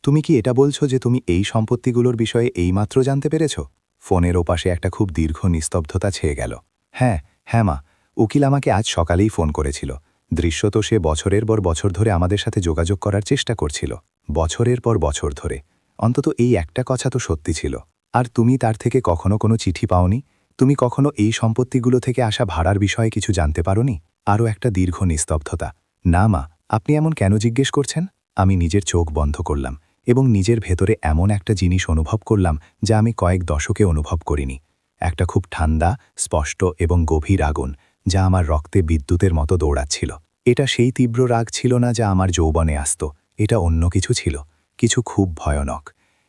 তুমি কি এটা বলছো যে তুমি এই সম্পত্তিগুলোর বিষয়ে এইমাত্র জানতে পেরেছ? ফোনের ওপাশে একটা খুব দীর্ঘ নিস্তব্ধতা ছেয়ে গেল। হ্যাঁ মা, উকিল আমাকে আজ সকালেই ফোন করেছিল। দৃশ্যত সে বছরের পর বছর ধরে আমাদের সাথে যোগাযোগ করার চেষ্টা করছিল, বছরের পর বছর ধরে। অন্তত এই একটা কথা তো সত্যি ছিল। আর তুমি তার থেকে কখনো কোনো চিঠি পাওনি? তুমি কখনো এই সম্পত্তিগুলো থেকে আসা ভাড়ার বিষয়ে কিছু জানতে পারোনি? আরও একটা দীর্ঘ নিস্তব্ধতা। না মা, আপনি এমন কেন জিজ্ঞেস করছেন? আমি নিজের চোখ বন্ধ করলাম এবং নিজের ভেতরে এমন একটা জিনিস অনুভব করলাম যা আমি কয়েক দশকে অনুভব করিনি। একটা খুব ঠান্ডা, স্পষ্ট এবং গভীর আগুন, যা আমার রক্তে বিদ্যুতের মতো দৌড়াচ্ছিল। এটা সেই তীব্র রাগ ছিল না যা আমার যৌবনে আসত, এটা অন্য কিছু ছিল, কিছু খুব ভয়ানক।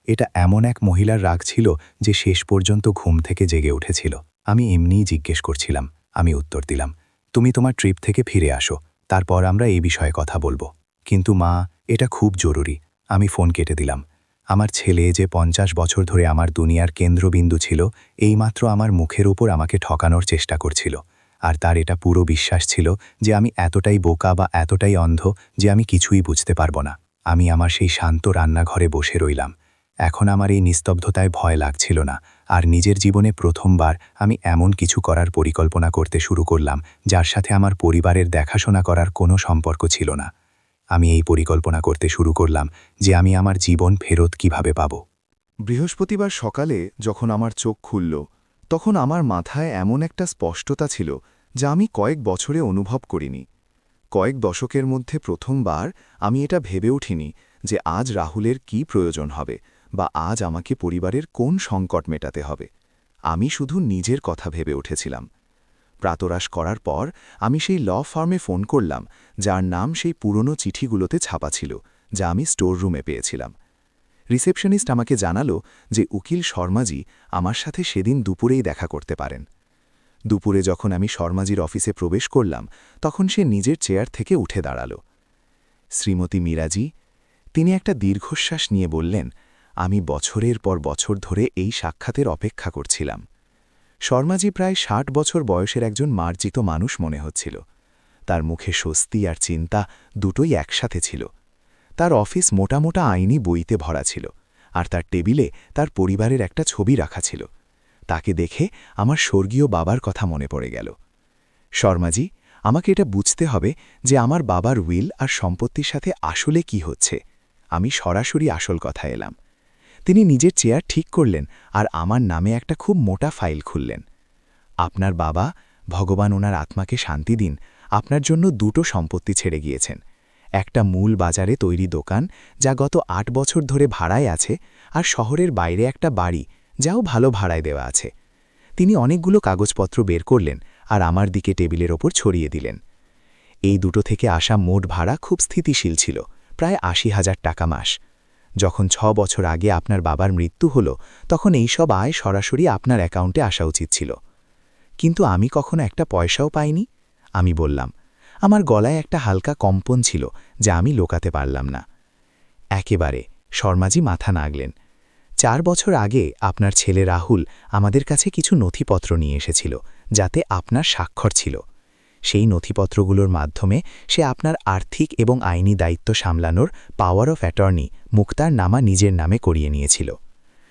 এটা এমন এক মহিলার রাগ ছিল যে শেষ পর্যন্ত ঘুম থেকে জেগে উঠেছিল। আমি এমনিই জিজ্ঞেস করছিলাম। আমি উত্তর দিলাম, তুমি তোমার ট্রিপ থেকে ফিরে আসো, তারপর আমরা এই বিষয়ে কথা বলবো। কিন্তু মা, এটা খুব জরুরি। আমি ফোন কেটে দিলাম। আমার ছেলে যে 50 বছর ধরে আমার দুনিয়ার কেন্দ্রবিন্দু ছিল, এইমাত্র আমার মুখের ওপর আমাকে ঠকানোর চেষ্টা করছিল। আর তার এটা পুরো বিশ্বাস ছিল যে আমি এতটাই বোকা বা এতটাই অন্ধ যে আমি কিছুই বুঝতে পারবো না। আমি আমার সেই শান্ত রান্নাঘরে বসে রইলাম। এখন আমার এই নিস্তব্ধতায় ভয় লাগছিল না, আর নিজের জীবনে প্রথমবার আমি এমন কিছু করার পরিকল্পনা করতে শুরু করলাম যার সাথে আমার পরিবারের দেখাশোনা করার কোনো সম্পর্ক ছিল না। আমি এই পরিকল্পনা করতে শুরু করলাম যে আমি আমার জীবন ফেরত কিভাবে পাব। বৃহস্পতিবার সকালে যখন আমার চোখ খুলল, তখন আমার মাথায় এমন একটা স্পষ্টতা ছিল যা আমি কয়েক বছরে অনুভব করিনি। কয়েক দশকের মধ্যে প্রথমবার আমি এটা ভেবে উঠিনি যে আজ রাহুলের কি প্রয়োজন হবে বা আজ আমাকে পরিবারের কোন সংকট মেটাতে হবে। আমি শুধু নিজের কথা ভেবে উঠেছিলাম। প্রাতরাশ করার পর আমি সেই ল ফার্মে ফোন করলাম, যার নাম সেই পুরনো চিঠিগুলোতে ছাপা ছিল, যা আমি স্টোর রুমে পেয়েছিলাম। রিসেপশনিস্ট আমাকে জানালো যে উকিল শর্মাজি আমার সাথে সেদিন দুপুরেই দেখা করতে পারেন। দুপুরে যখন আমি শর্মাজির অফিসে প্রবেশ করলাম তখন সে নিজের চেয়ার থেকে উঠে দাঁড়াল। শ্রীমতী মীরাজি, তিনি একটা দীর্ঘশ্বাস নিয়ে বললেন, আমি বছরের পর বছর ধরে এই সাক্ষাতের অপেক্ষা করছিলাম। শর্মাজি প্রায় ৬০ বছর বয়সের একজন মার্জিত মানুষ মনে হচ্ছিল। তার মুখে স্বস্তি আর চিন্তা দুটোই একসাথে ছিল। তার অফিস মোটা মোটা আইনি বইতে ভরা ছিল, আর তার টেবিলে তার পরিবারের একটা ছবি রাখা ছিল। তাকে দেখে আমার স্বর্গীয় বাবার কথা মনে পড়ে গেল। শর্মাজি, আমাকে এটা বুঝতে হবে যে আমার বাবার উইল আর সম্পত্তির সাথে আসলে কি হচ্ছে। আমি সরাসরি আসল কথা এলাম। তিনি নিজের চেয়ার ঠিক করলেন আর আমার নামে একটা খুব মোটা ফাইল খুললেন। আপনার বাবা, ভগবান ওনার আত্মাকে শান্তি দিন, আপনার জন্য দুটো সম্পত্তি ছেড়ে গিয়েছেন। একটা মূল বাজারে তৈরি দোকান যা গত ৮ বছর ধরে ভাড়ায় আছে, আর শহরের বাইরে একটা বাড়ি যাও ভালো ভাড়ায় দেওয়া আছে। তিনি অনেকগুলো কাগজপত্র বের করলেন আর আমার দিকে টেবিলের ওপর ছড়িয়ে দিলেন। এই দুটো থেকে আসা মোট ভাড়া খুব স্থিতিশীল ছিল, প্রায় ৮০,০০০ টাকা মাস। যখন ৬ বছর আগে আপনার বাবার মৃত্যু হল তখন এই সব আয় সরাসরি আপনার অ্যাকাউন্টে আসা উচিত ছিল। কিন্তু আমি কখনো একটা পয়সাও পাইনি। আমি বললাম। আমার গলায় একটা হালকা কম্পন ছিল যা আমি লোকাতে পারলাম না। একেবারে, শর্মাজি মাথা নাড়লেন। ৪ বছর আগে আপনার ছেলে রাহুল আমাদের কাছে কিছু নথিপত্র নিয়ে এসেছিল যাতে আপনার স্বাক্ষর ছিল। সেই নথিপত্রগুলোর মাধ্যমে সে আপনার আর্থিক এবং আইনি দায়িত্ব সামলানোর পাওয়ার অফ অ্যাটর্নি মুক্তার নামা নিজের নামে করিয়ে নিয়েছিল।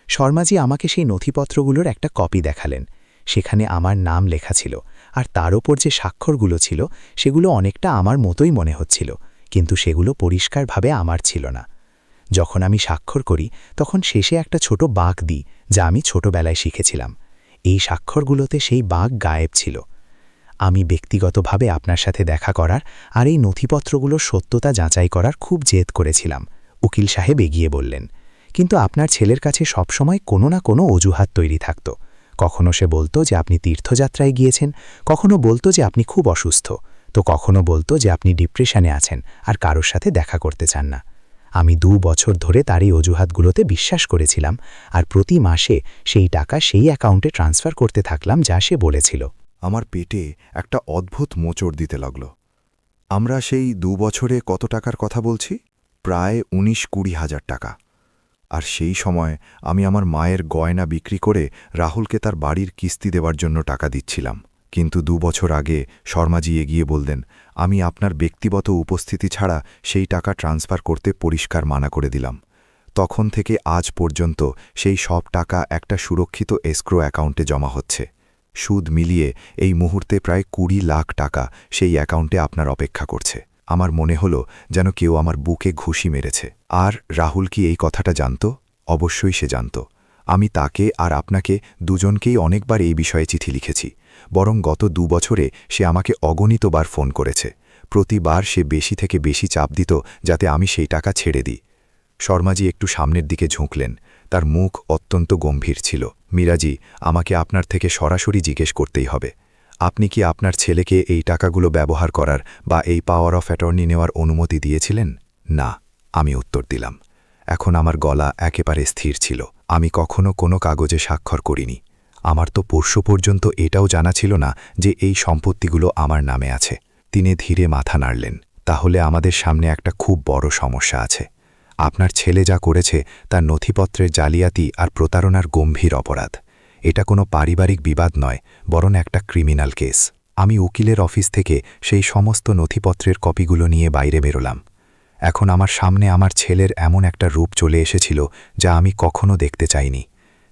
শর্মাজি আমাকে সেই নথিপত্রগুলোর একটা কপি দেখালেন। সেখানে আমার নাম লেখা ছিল, আর তার ওপর যে স্বাক্ষরগুলো ছিল সেগুলো অনেকটা আমার মতোই মনে হচ্ছিল, কিন্তু সেগুলো পরিষ্কারভাবে আমার ছিল না। যখন আমি স্বাক্ষর করি তখন শেষে একটা ছোট বাঁক দিই, যা আমি ছোটবেলায় শিখেছিলাম। এই স্বাক্ষরগুলোতে সেই বাঁক গায়েব ছিল। আমি ব্যক্তিগতভাবে আপনার সাথে দেখা করার আর এই নথিপত্রগুলোর সত্যতা যাচাই করার খুব জেদ করেছিলাম, উকিল সাহেব এগিয়ে বললেন। কিন্তু আপনার ছেলের কাছে সবসময় কোনো না কোনো অজুহাত তৈরি থাকত। কখনো সে বলতো যে আপনি তীর্থযাত্রায় গিয়েছেন, কখনো বলতো যে আপনি খুব অসুস্থ, তো কখনো বলতো যে আপনি ডিপ্রেশনে আছেন আর কারোর সাথে দেখা করতে চান না। আমি ২ বছর ধরে তার এই অজুহাতগুলোতে বিশ্বাস করেছিলাম, আর প্রতি মাসে সেই টাকা সেই অ্যাকাউন্টে ট্রান্সফার করতে থাকলাম যা সে বলেছিল। আমার পেটে একটা অদ্ভুত মোচড় দিতে লাগল। আমরা সেই ২ বছরে কত টাকার কথা বলছি? প্রায় ১৯-২০ হাজার টাকা। আর সেই সময় আমি আমার মায়ের গয়না বিক্রি করে রাহুলকে তার বাড়ির কিস্তি দেওয়ার জন্য টাকা দিচ্ছিলাম। কিন্তু ২ বছর আগে শর্মাজি এগিয়ে বললেন, আমি আপনার ব্যক্তিগত উপস্থিতি ছাড়া সেই টাকা ট্রান্সফার করতে পরিষ্কার মানা করে দিলাম। তখন থেকে আজ পর্যন্ত সেই সব টাকা একটা সুরক্ষিত এসক্রো অ্যাকাউন্টে জমা হচ্ছে। সুদ মিলিয়ে এই মুহূর্তে প্রায় ২০ লাখ টাকা সেই অ্যাকাউন্টে আপনার অপেক্ষা করছে। আমার মনে হলো যেন কেউ আমার বুকে ঘুষি মেরেছে। আর রাহুল কি এই কথাটা জানত? অবশ্যই সে জানত। আমি তাকে আর আপনাকে দুজনকেই অনেকবার এই বিষয়ে চিঠি লিখেছি, বরং গত ২ বছরে সে আমাকে অগণিতবার ফোন করেছে। প্রতিবার সে বেশি থেকে বেশি চাপ দিত যাতে আমি সেই টাকা ছেড়ে দিই। শর্মাজি একটু সামনের দিকে ঝুঁকলেন, তার মুখ অত্যন্ত গম্ভীর ছিল। মীরাজি, আমাকে আপনার থেকে সরাসরি জিজ্ঞেস করতেই হবে, আপনি কি আপনার ছেলেকে এই টাকাগুলো ব্যবহার করার বা এই পাওয়ার অফ অ্যাটর্নি নেওয়ার অনুমতি দিয়েছিলেন? না, আমি উত্তর দিলাম। এখন আমার গলা একেবারে স্থির ছিল। আমি কখনো কোনো কাগজে স্বাক্ষর করিনি। আমার তো পরশু পর্যন্ত এটাও জানা ছিল না যে এই সম্পত্তিগুলো আমার নামে আছে। তিনি ধীরে মাথা নাড়লেন। তাহলে আমাদের সামনে একটা খুব বড় সমস্যা আছে। আপনার ছেলে যা করেছে তার নথিপত্রের জালিয়াতি আর প্রতারণার গম্ভীর অপরাধ। এটা কোনো পারিবারিক বিবাদ নয়, বরং একটা ক্রিমিনাল কেস। আমি উকিলের অফিস থেকে সেই সমস্ত নথিপত্রের কপিগুলো নিয়ে বাইরে বেরোলাম। এখন আমার সামনে আমার ছেলের এমন একটা রূপ চলে এসেছিল যা আমি কখনো দেখতে চাইনি।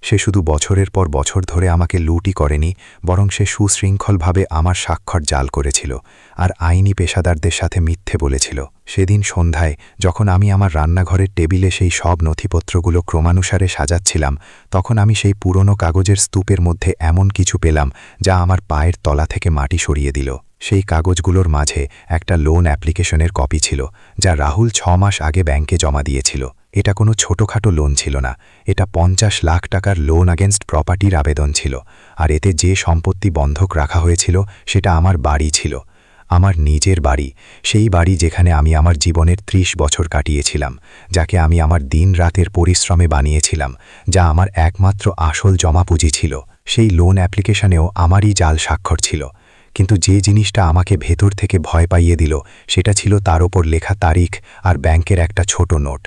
সে শুধু বছরের পর বছর ধরে আমাকে লুটই করেনি, বরং সে সুশৃঙ্খলভাবে আমার স্বাক্ষর জাল করেছিল আর আইনি পেশাদারদের সাথে মিথ্যে বলেছিল। সেদিন সন্ধ্যায় যখন আমি আমার রান্নাঘরের টেবিলে সেই সব নথিপত্রগুলো ক্রমানুসারে সাজাচ্ছিলাম, তখন আমি সেই পুরনো কাগজের স্তূপের মধ্যে এমন কিছু পেলাম যা আমার পায়ের তলা থেকে মাটি সরিয়ে দিল। সেই কাগজগুলোর মাঝে একটা লোন অ্যাপ্লিকেশনের কপি ছিল, যা রাহুল ৬ মাস আগে ব্যাংকে জমা দিয়েছিল। এটা কোনো ছোটোখাটো লোন ছিল না, এটা ৫০ লাখ টাকার লোন অ্যাগেনস্ট প্রপার্টির আবেদন ছিল। আর এতে যে সম্পত্তি বন্ধক রাখা হয়েছিল সেটা আমার বাড়ি ছিল। আমার নিজের বাড়ি, সেই বাড়ি যেখানে আমি আমার জীবনের ৩০ বছর কাটিয়েছিলাম, যাকে আমি আমার দিন রাতের পরিশ্রমে বানিয়েছিলাম, যা আমার একমাত্র আসল জমা পুঁজি ছিল। সেই লোন অ্যাপ্লিকেশনেও আমারই জাল স্বাক্ষর ছিল। কিন্তু যে জিনিসটা আমাকে ভেতর থেকে ভয় পাইয়ে দিল সেটা ছিল তার ওপর লেখা তারিখ আর ব্যাংকের একটা ছোট নোট।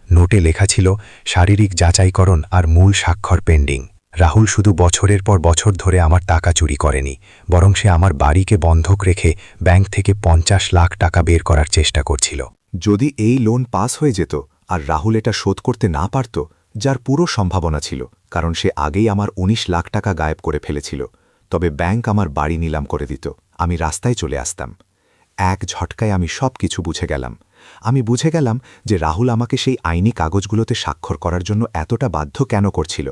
নোটে লেখা ছিল শারীরিক যাচাইকরণ আর মূল স্বাক্ষর পেন্ডিং। রাহুল শুধু বছরের পর বছর ধরে আমার টাকা চুরি করেনি, বরং সে আমার বাড়িকে বন্ধক রেখে ব্যাংক থেকে ৫০ লাখ টাকা বের করার চেষ্টা করছিল। যদি এই লোন পাস হয়ে যেত আর রাহুল এটা শোধ করতে না পারত, যার পুরো সম্ভাবনা ছিল, কারণ সে আগেই আমার ১৯ লাখ টাকা গায়েব করে ফেলেছিল, তবে ব্যাংক আমার বাড়ি নিলাম করে দিত, আমি রাস্তায় চলে আসতাম। এক ঝটকায় আমি সব কিছু বুঝে গেলাম। আমি বুঝে গেলাম যে রাহুল আমাকে সেই আইনি কাগজগুলোতে স্বাক্ষর করার জন্য এতটা বাধ্য কেন করছিল।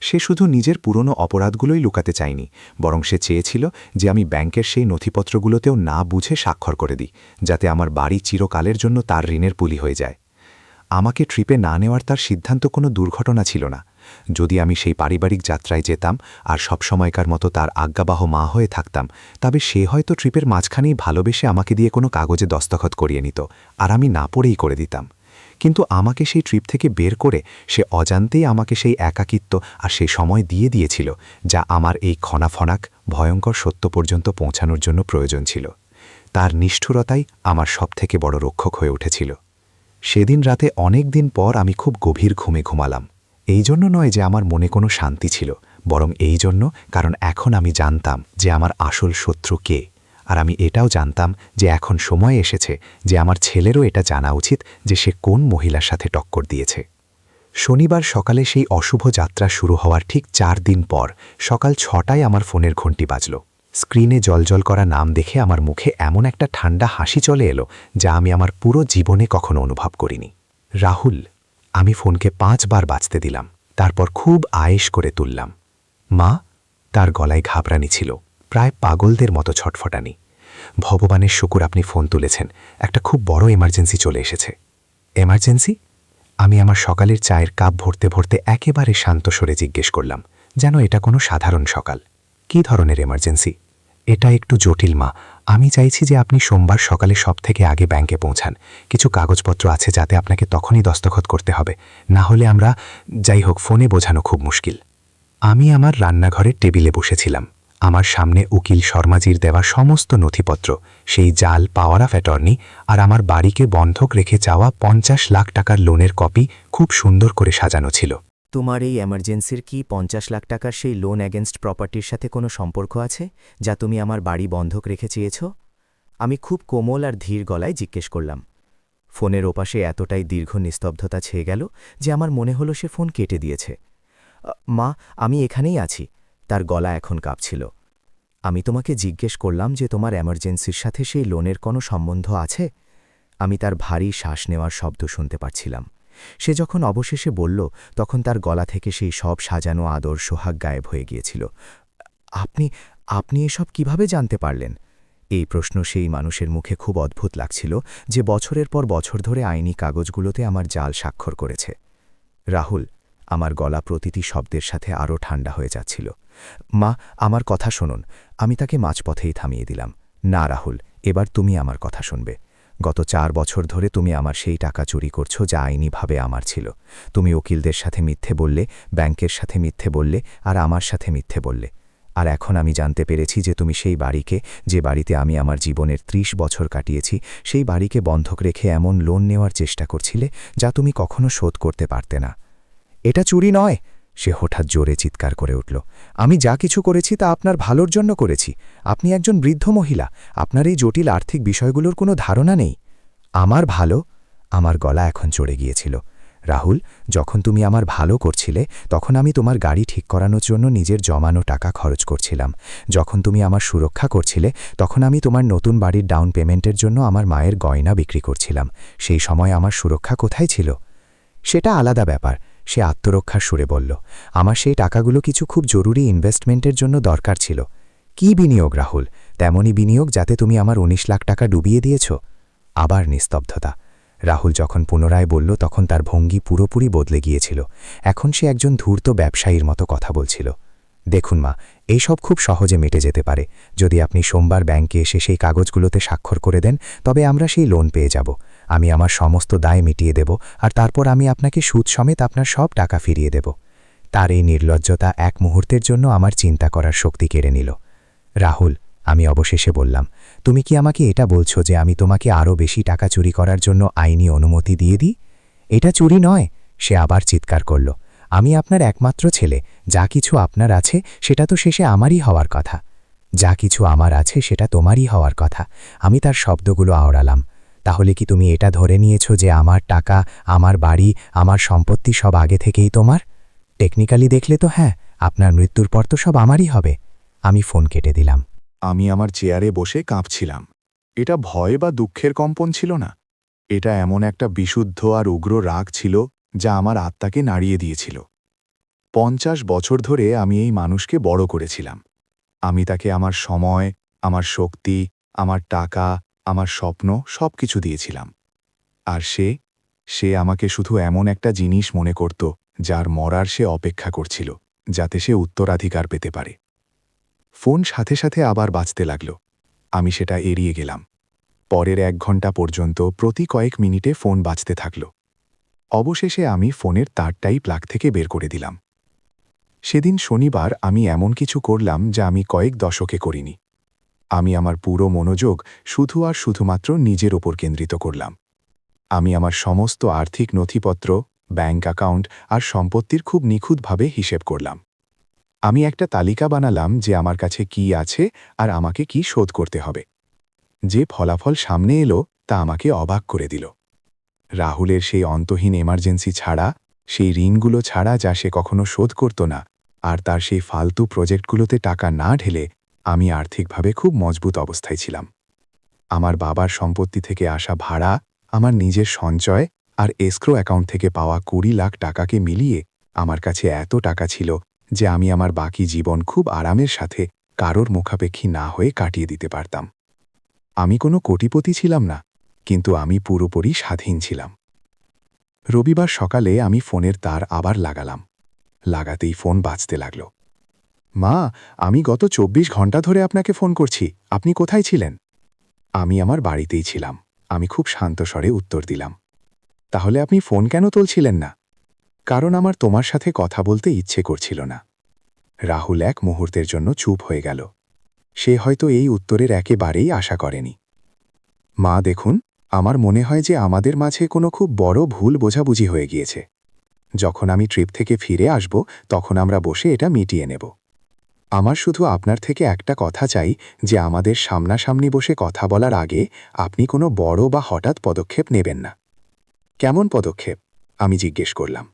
সে শুধু নিজের পুরনো অপরাধগুলোই লুকাতে চায়নি, বরং সে চেয়েছিল যে আমি ব্যাংকের সেই নথিপত্রগুলোতেও না বুঝে স্বাক্ষর করে দিই, যাতে আমার বাড়ি চিরকালের জন্য তার ঋণের পুলি হয়ে যায়। আমাকে ট্রিপে না নেওয়ার তার সিদ্ধান্ত কোনো দুর্ঘটনা ছিল না। যদি আমি সেই পারিবারিক যাত্রায় যেতাম আর সব সময়কার মতো তার আজ্ঞাবাহ মা হয়ে থাকতাম, তবে সে হয়তো ট্রিপের মাঝখানেই ভালোবেসে আমাকে দিয়ে কোনো কাগজে দস্তখত করিয়ে নিত, আর আমি না পড়েই করে দিতাম। কিন্তু আমাকে সেই ট্রিপ থেকে বের করে সে অজান্তেই আমাকে সেই একাকিত্ব আর সেই সময় দিয়ে দিয়েছিল, যা আমার এই ক্ষণাফনাক ভয়ঙ্কর সত্য পর্যন্ত পৌঁছানোর জন্য প্রয়োজন ছিল। তার নিষ্ঠুরতাই আমার সবথেকে বড় রক্ষক হয়ে উঠেছিল। সেদিন রাতে অনেক দিন পর আমি খুব গভীর ঘুমে ঘুমালাম। এই জন্য নয় যে আমার মনে কোনো শান্তি ছিল, বরং এই জন্য কারণ এখন আমি জানতাম যে আমার আসল শত্রু কে। আর আমি এটাও জানতাম যে এখন সময় এসেছে যে আমার ছেলেরও এটা জানা উচিত যে সে কোন মহিলার সাথে টক্কর দিয়েছে। শনিবার সকালে সেই অশুভ যাত্রা শুরু হওয়ার ঠিক ৪ দিন পর সকাল ৬টায় আমার ফোনের ঘণ্টি বাজল। স্ক্রিনে জলজল করা নাম দেখে আমার মুখে এমন একটা ঠান্ডা হাসি চলে এলো যা আমি আমার পুরো জীবনে কখনো অনুভব করিনি। রাহুল। আমি ফোনকে ৫ বার বাজতে দিলাম, তারপর খুব আয়েশ করে তুললাম। মা? তার গলায় ঘাবড়ানি ছিল, প্রায় পাগলদের মতো ছটফটানি। ভগবানের শুকুর আপনি ফোন তুলেছেন, একটা খুব বড় এমার্জেন্সি চলে এসেছে। এমার্জেন্সি? আমি আমার সকালের চায়ের কাপ ভরতে ভরতে একেবারে শান্ত স্বরে জিজ্ঞেস করলাম, যেন এটা কোনো সাধারণ সকাল। কী ধরনের এমার্জেন্সি? এটা একটু জটিল মা। আমি চাইছি যে আপনি সোমবার সকালে সবথেকে আগে ব্যাংকে পৌঁছান। কিছু কাগজপত্র আছে যাতে আপনাকে তখনই দস্তখত করতে হবে, না হলে আমরা... যাই হোক, ফোনে বোঝানো খুব মুশকিল। আমি আমার রান্নাঘরের টেবিলে বসেছিলাম। আমার সামনে উকিল শর্মাজির দেওয়া সমস্ত নথিপত্র, সেই জাল পাওয়ার অফ অ্যাটর্নি আর আমার বাড়িকে বন্ধক রেখে চাওয়া ৫০ লাখ টাকার লোনের কপি খুব সুন্দর করে সাজানো ছিল। তোমার এই এমার্জেন্সির কি ৫০ লাখ টাকার সেই লোন অ্যাগেনস্ট প্রপার্টির সাথে কোনো সম্পর্ক আছে, যা তুমি আমার বাড়ি বন্ধক রেখে চেয়েছ? আমি খুব কোমল আর ধীর গলায় জিজ্ঞেস করলাম। ফোনের ওপাশে এতটাই দীর্ঘ নিস্তব্ধতা ছেয়ে গেল যে আমার মনে হলো সে ফোন কেটে দিয়েছে। মা, আমি এখানেই আছি। তার গলা এখন কাঁপছিল। আমি তোমাকে জিজ্ঞেস করলাম যে তোমার এমার্জেন্সির সাথে সেই লোনের কোনো সম্বন্ধ আছে। আমি তার ভারী শ্বাস নেওয়ার শব্দ শুনতে পাচ্ছিলাম। সে যখন অবশেষে বলল, তখন তার গলা থেকে সেই সব সাজানো আদর সোহাগ গায়েব হয়ে গিয়েছিল। আপনি এসব কিভাবে জানতে পারলেন? এই প্রশ্ন সেই মানুষের মুখে খুব অদ্ভুত লাগছিল, যে বছরের পর বছর ধরে আইনি কাগজগুলোতে আমার জাল স্বাক্ষর করেছে। রাহুল, আমার গলা প্রতিটি শব্দের সাথে আরও ঠান্ডা হয়ে যাচ্ছিল। মা, আমার কথা শুনুন। আমি তাকে মাঝপথেই থামিয়ে দিলাম। না রাহুল, এবার তুমি আমার কথা শুনবে। গত ৪ বছর ধরে তুমি আমার সেই টাকা চুরি করছো যা আইনিভাবে আমার ছিল। তুমি উকিলদের সাথে মিথ্যে বললে, ব্যাংকের সাথে মিথ্যে বললে, আর আমার সাথে মিথ্যে বললে। আর এখন আমি জানতে পেরেছি যে তুমি সেই বাড়িকে, যে বাড়িতে আমি আমার জীবনের ৩০ বছর কাটিয়েছি, সেই বাড়িকে বন্ধক রেখে এমন লোন নেওয়ার চেষ্টা করছিলে যা তুমি কখনো শোধ করতে পারতে না। এটা চুরি নয়, সে হঠাৎ জোরে চিৎকার করে উঠল। আমি যা কিছু করেছি তা আপনার ভালোর জন্য করেছি। আপনি একজন বৃদ্ধ মহিলা, আপনার এই জটিল আর্থিক বিষয়গুলোর কোনো ধারণা নেই। আমার ভালো? আমার গলা এখন চড়ে গিয়েছিল। রাহুল, যখন তুমি আমার ভালো করছিলে তখন আমি তোমার গাড়ি ঠিক করানোর জন্য নিজের জমানো টাকা খরচ করছিলাম। যখন তুমি আমার সুরক্ষা করছিলে তখন আমি তোমার নতুন বাড়ির ডাউন পেমেন্টের জন্য আমার মায়ের গয়না বিক্রি করছিলাম। সেই সময় আমার সুরক্ষা কোথায় ছিল? সেটা আলাদা ব্যাপার, সে আত্মরক্ষার সুরে বলল। আমার সেই টাকাগুলো কিছু খুব জরুরি ইনভেস্টমেন্টের জন্য দরকার ছিল। কি বিনিয়োগ রাহুল? তেমনই বিনিয়োগ যাতে তুমি আমার ১৯ লাখ টাকা ডুবিয়ে দিয়েছ। আবার নিস্তব্ধতা। রাহুল যখন পুনরায় বলল তখন তার ভঙ্গি পুরোপুরি বদলে গিয়েছিল। এখন সে একজন ধূর্ত ব্যবসায়ীর মতো কথা বলছিল। দেখুন মা, এইসব খুব সহজে মিটে যেতে পারে। যদি আপনি সোমবার ব্যাংকে এসে সেই কাগজগুলোতে স্বাক্ষর করে দেন, তবে আমরা সেই লোন পেয়ে যাব। আমি আমার সমস্ত দায় মিটিয়ে দেব, আর তারপর আমি আপনাকে সুদ সমেত আপনার সব টাকা ফিরিয়ে দেব। তার এই নির্লজ্জতা এক মুহূর্তের জন্য আমার চিন্তা করার শক্তি কেড়ে নিল। রাহুল, আমি অবশেষে বললাম, তুমি কি আমাকে এটা বলছো যে আমি তোমাকে আরও বেশি টাকা চুরি করার জন্য আইনি অনুমতি দিয়ে দিই? এটা চুরি নয়। সে আবার চিৎকার করল। আমি আপনার একমাত্র ছেলে। যা কিছু আপনার আছে সেটা তো শেষে আমারই হওয়ার কথা। যা কিছু আমার আছে সেটা তোমারই হওয়ার কথা। আমি তার শব্দগুলো আওড়ালাম। তাহলে কি তুমি এটা ধরে নিয়েছ যে আমার টাকা, আমার বাড়ি, আমার সম্পত্তি সব আগে থেকেই তোমার? টেকনিক্যালি দেখলে তো হ্যাঁ, আপনার মৃত্যুর পর তো সব আমারই হবে। আমি ফোন কেটে দিলাম। আমি আমার চেয়ারে বসে কাঁপছিলাম। এটা ভয় বা দুঃখের কম্পন ছিল না। এটা এমন একটা বিশুদ্ধ আর উগ্র রাগ ছিল যা আমার আত্মাকে নাড়িয়ে দিয়েছিল। 50 বছর ধরে আমি এই মানুষকে বড় করেছিলাম। আমি তাকে আমার সময়, আমার শক্তি, আমার টাকা, আমার স্বপ্ন সবকিছু দিয়েছিলাম। আর সে আমাকে শুধু এমন একটা জিনিস মনে করত যার মরার সে অপেক্ষা করছিল, যাতে সে উত্তরাধিকার পেতে পারে। ফোন সাথে সাথে আবার বাজতে লাগল। আমি সেটা এড়িয়ে গেলাম। পরের 1 ঘন্টা পর্যন্ত প্রতি কয়েক মিনিটে ফোন বাজতে থাকল। অবশেষে আমি ফোনের তারটাই প্লাগ থেকে বের করে দিলাম। সেদিন শনিবার আমি এমন কিছু করলাম যা আমি কয়েক দশকে করিনি। আমি আমার পুরো মনোযোগ শুধু আর শুধুমাত্র নিজের ওপর কেন্দ্রিত করলাম। আমি আমার সমস্ত আর্থিক নথিপত্র, ব্যাংক অ্যাকাউন্ট আর সম্পত্তির খুব নিখুঁতভাবে হিসেব করলাম। আমি একটা তালিকা বানালাম যে আমার কাছে কি আছে আর আমাকে কি শোধ করতে হবে। যে ফলাফল সামনে এলো তা আমাকে অবাক করে দিল। রাহুলের সেই অন্তহীন এমার্জেন্সি ছাড়া, সেই ঋণগুলো ছাড়া যা সে কখনো শোধ করত না, আর তার সেই ফালতু প্রজেক্টগুলোতে টাকা না ঢেলে আমি আর্থিকভাবে খুব মজবুত অবস্থায় ছিলাম। আমার বাবার সম্পত্তি থেকে আসা ভাড়া, আমার নিজের সঞ্চয় আর এসক্রো অ্যাকাউন্ট থেকে পাওয়া 20 লাখ টাকাকে মিলিয়ে আমার কাছে এত টাকা ছিল যে আমি আমার বাকি জীবন খুব আরামের সাথে কারোর মুখাপেক্ষী না হয়ে কাটিয়ে দিতে পারতাম। আমি কোনো কোটিপতি ছিলাম না, কিন্তু আমি পুরোপুরি স্বাধীন ছিলাম। রবিবার সকালে আমি ফোনের তার আবার লাগালাম। লাগাতেই ফোন বাজতে লাগল। মা, আমি গত 24 ঘন্টা ধরে আপনাকে ফোন করছি। আপনি কোথায় ছিলেন? আমি আমার বাড়িতেই ছিলাম। আমি খুব শান্ত স্বরে উত্তর দিলাম। তাহলে আপনি ফোন কেন তুলছিলেন না? কারণ আমার তোমার সাথে কথা বলতে ইচ্ছে করছিল না। রাহুল এক মুহূর্তের জন্য চুপ হয়ে গেল। সে হয়তো এই উত্তরের একেবারেই আশা করেনি। মা দেখুন, আমার মনে হয় যে আমাদের মাঝে কোনো খুব বড় ভুল বোঝাবুঝি হয়ে গিয়েছে। যখন আমি ট্রিপ থেকে ফিরে আসব তখন আমরা বসে এটা মিটিয়ে নেব। আমার শুধু আপনার থেকে একটা কথা চাই যে আমাদের সামনাসামনি বসে কথা বলার আগে আপনি কোনো বড় বা হঠাৎ পদক্ষেপ নেবেন না। কেমন পদক্ষেপ? আমি জিজ্ঞেস করলাম।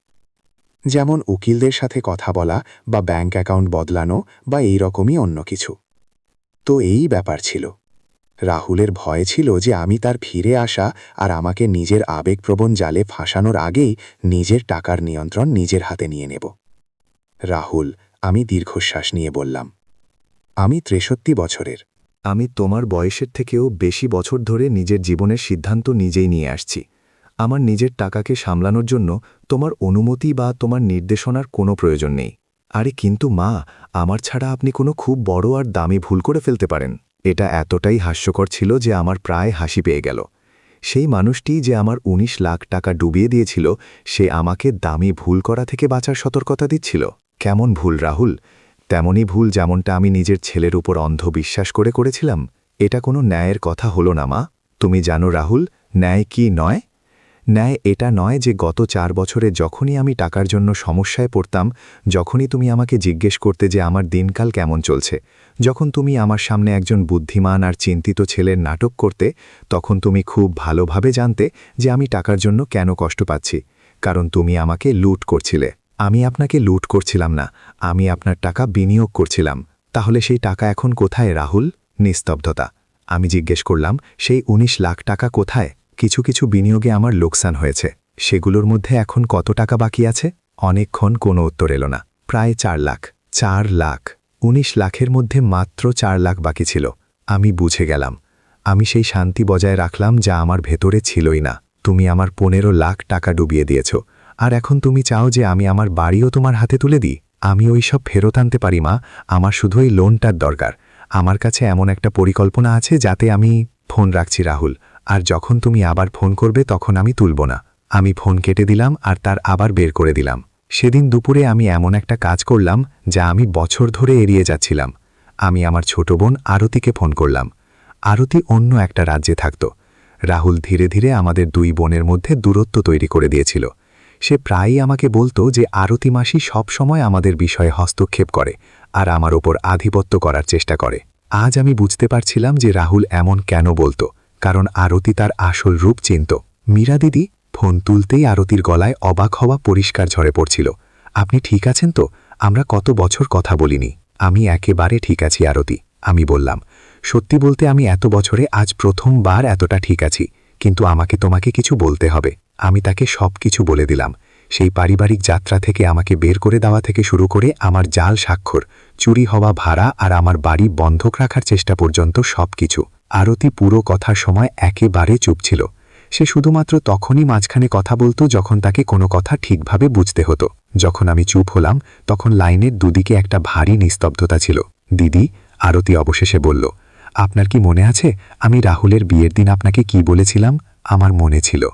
যেমন উকিলদের সাথে কথা বলা বা ব্যাংক অ্যাকাউন্ট বদলানো বা এই রকমই অন্য কিছু। তো এই ব্যাপার ছিল। রাহুলের ভয় ছিল যে আমি তার ফিরে আসা আর আমাকে নিজের আবেগপ্রবণ জালে ফাঁসানোর আগেই নিজের টাকার নিয়ন্ত্রণ নিজের হাতে নিয়ে নেব। রাহুল, আমি দীর্ঘশ্বাস নিয়ে বললাম, আমি 63 বছরের। আমি তোমার বয়সের থেকেও বেশি বছর ধরে নিজের জীবনের সিদ্ধান্ত নিজেই নিয়ে আসছি। আমার নিজের টাকাকে সামলানোর জন্য তোমার অনুমতি বা তোমার নির্দেশনার কোনো প্রয়োজন নেই। আরে কিন্তু মা, আমার ছাড়া আপনি কোনো খুব বড় আর দামি ভুল করে ফেলতে পারেন। এটা এতটাই হাস্যকর ছিল যে আমার প্রায় হাসি পেয়ে গেল। সেই মানুষটি যে আমার 19 লাখ টাকা ডুবিয়ে দিয়েছিল, সে আমাকে দামি ভুল করা থেকে বাঁচার সতর্কতা দিচ্ছিল। কেমন ভুল রাহুল? তেমনই ভুল যেমনটা আমি নিজের ছেলের উপর অন্ধ বিশ্বাস করে করেছিলাম। এটা কোনো ন্যায়ের কথা হলো না মা। তুমি জানো রাহুল, ন্যায় কি নয়? ন্যায় এটা নয় যে গত 4 বছরে যখনই আমি টাকার জন্য সমস্যায় পড়তাম, যখনই তুমি আমাকে জিজ্ঞেস করতে যে আমার দিনকাল কেমন চলছে, যখন তুমি আমার সামনে একজন বুদ্ধিমান আর চিন্তিত ছেলের নাটক করতে, তখন তুমি খুব ভালোভাবে জানতে যে আমি টাকার জন্য কেন কষ্ট পাচ্ছি। কারণ তুমি আমাকে লুট করছিলে। আমি আপনাকে লুট করছিলাম না, আমি আপনার টাকা বিনিয়োগ করছিলাম। তাহলে সেই টাকা এখন কোথায় রাহুল? নিস্তব্ধতা। আমি জিজ্ঞেস করলাম, সেই 19 লাখ টাকা কোথায়? কিছু কিছু বিনিয়োগে আমার লোকসান হয়েছে। সেগুলোর মধ্যে এখন কত টাকা বাকি আছে? অনেকক্ষণ কোনো উত্তর এলো না। প্রায় 4 লাখ। 4 লাখ। 19 লাখের মধ্যে মাত্র 4 লাখ বাকি ছিল। আমি বুঝে গেলাম। আমি সেই শান্তি বজায় রাখলাম যা আমার ভেতরে ছিলই না। তুমি আমার 15 লাখ টাকা ডুবিয়ে দিয়েছ। আর এখন তুমি চাও যে আমি আমার বাড়িও তোমার হাতে তুলে দিই? আমি ওই সব ফেরত আনতে পারি মা, আমার শুধু এই লোনটার দরকার। আমার কাছে এমন একটা পরিকল্পনা আছে যাতে আমি ফোন রাখছি রাহুল, আর যখন তুমি আবার ফোন করবে তখন আমি তুলব না। আমি ফোন কেটে দিলাম আর তার আবার বের করে দিলাম। সেদিন দুপুরে আমি এমন একটা কাজ করলাম যা আমি বছর ধরে এড়িয়ে যাচ্ছিলাম। আমি আমার ছোট বোন আরতিকে ফোন করলাম। আরতি অন্য একটা রাজ্যে থাকত। রাহুল ধীরে ধীরে আমাদের দুই বোনের মধ্যে দূরত্ব তৈরি করে দিয়েছিল। সে প্রায়ই আমাকে বলতো যে আরতি মাসি সবসময় আমাদের বিষয়ে হস্তক্ষেপ করে আর আমার ওপর আধিপত্য করার চেষ্টা করে। আজ আমি বুঝতে পারছিলাম যে রাহুল এমন কেন বলতো, কারণ আরতি তার আসল রূপ চিনত। মীরা দিদি ফোন তুলতেই আরতির গলায় অবাক হওয়া পরিষ্কার ঝরে পড়ছিল। আপনি ঠিক আছেন তো? আমরা কত বছর কথা বলিনি। আমি একেবারে ঠিক আছি আরতি, আমি বললাম। সত্যি বলতে আমি এত বছরে আজ প্রথমবার এতটা ঠিক আছি, কিন্তু আমাকে তোমাকে কিছু বলতে হবে। আমি তাকে সব কিছু বলে দিলাম। সেই পারিবারিক যাত্রা থেকে আমাকে বের করে দেওয়া থেকে শুরু করে আমার জাল স্বাক্ষর, চুরি হওয়া ভাড়া আর আমার বাড়ি বন্ধক রাখার চেষ্টা পর্যন্ত সব কিছু। আরতি পুরো কথার সময় একেবারে চুপ ছিল। সে শুধুমাত্র তখনই মাঝখানে কথা বলতো যখন তাকে কোনো কথা ঠিকভাবে বুঝতে হতো। যখন আমি চুপ হলাম তখন লাইনের দুদিকে একটা ভারী নিস্তব্ধতা ছিল। দিদি, আরতি অবশেষে বলল, আপনার কি মনে আছে আমি রাহুলের বিয়ের দিন আপনাকে কি বলেছিলাম? আমার মনে ছিল।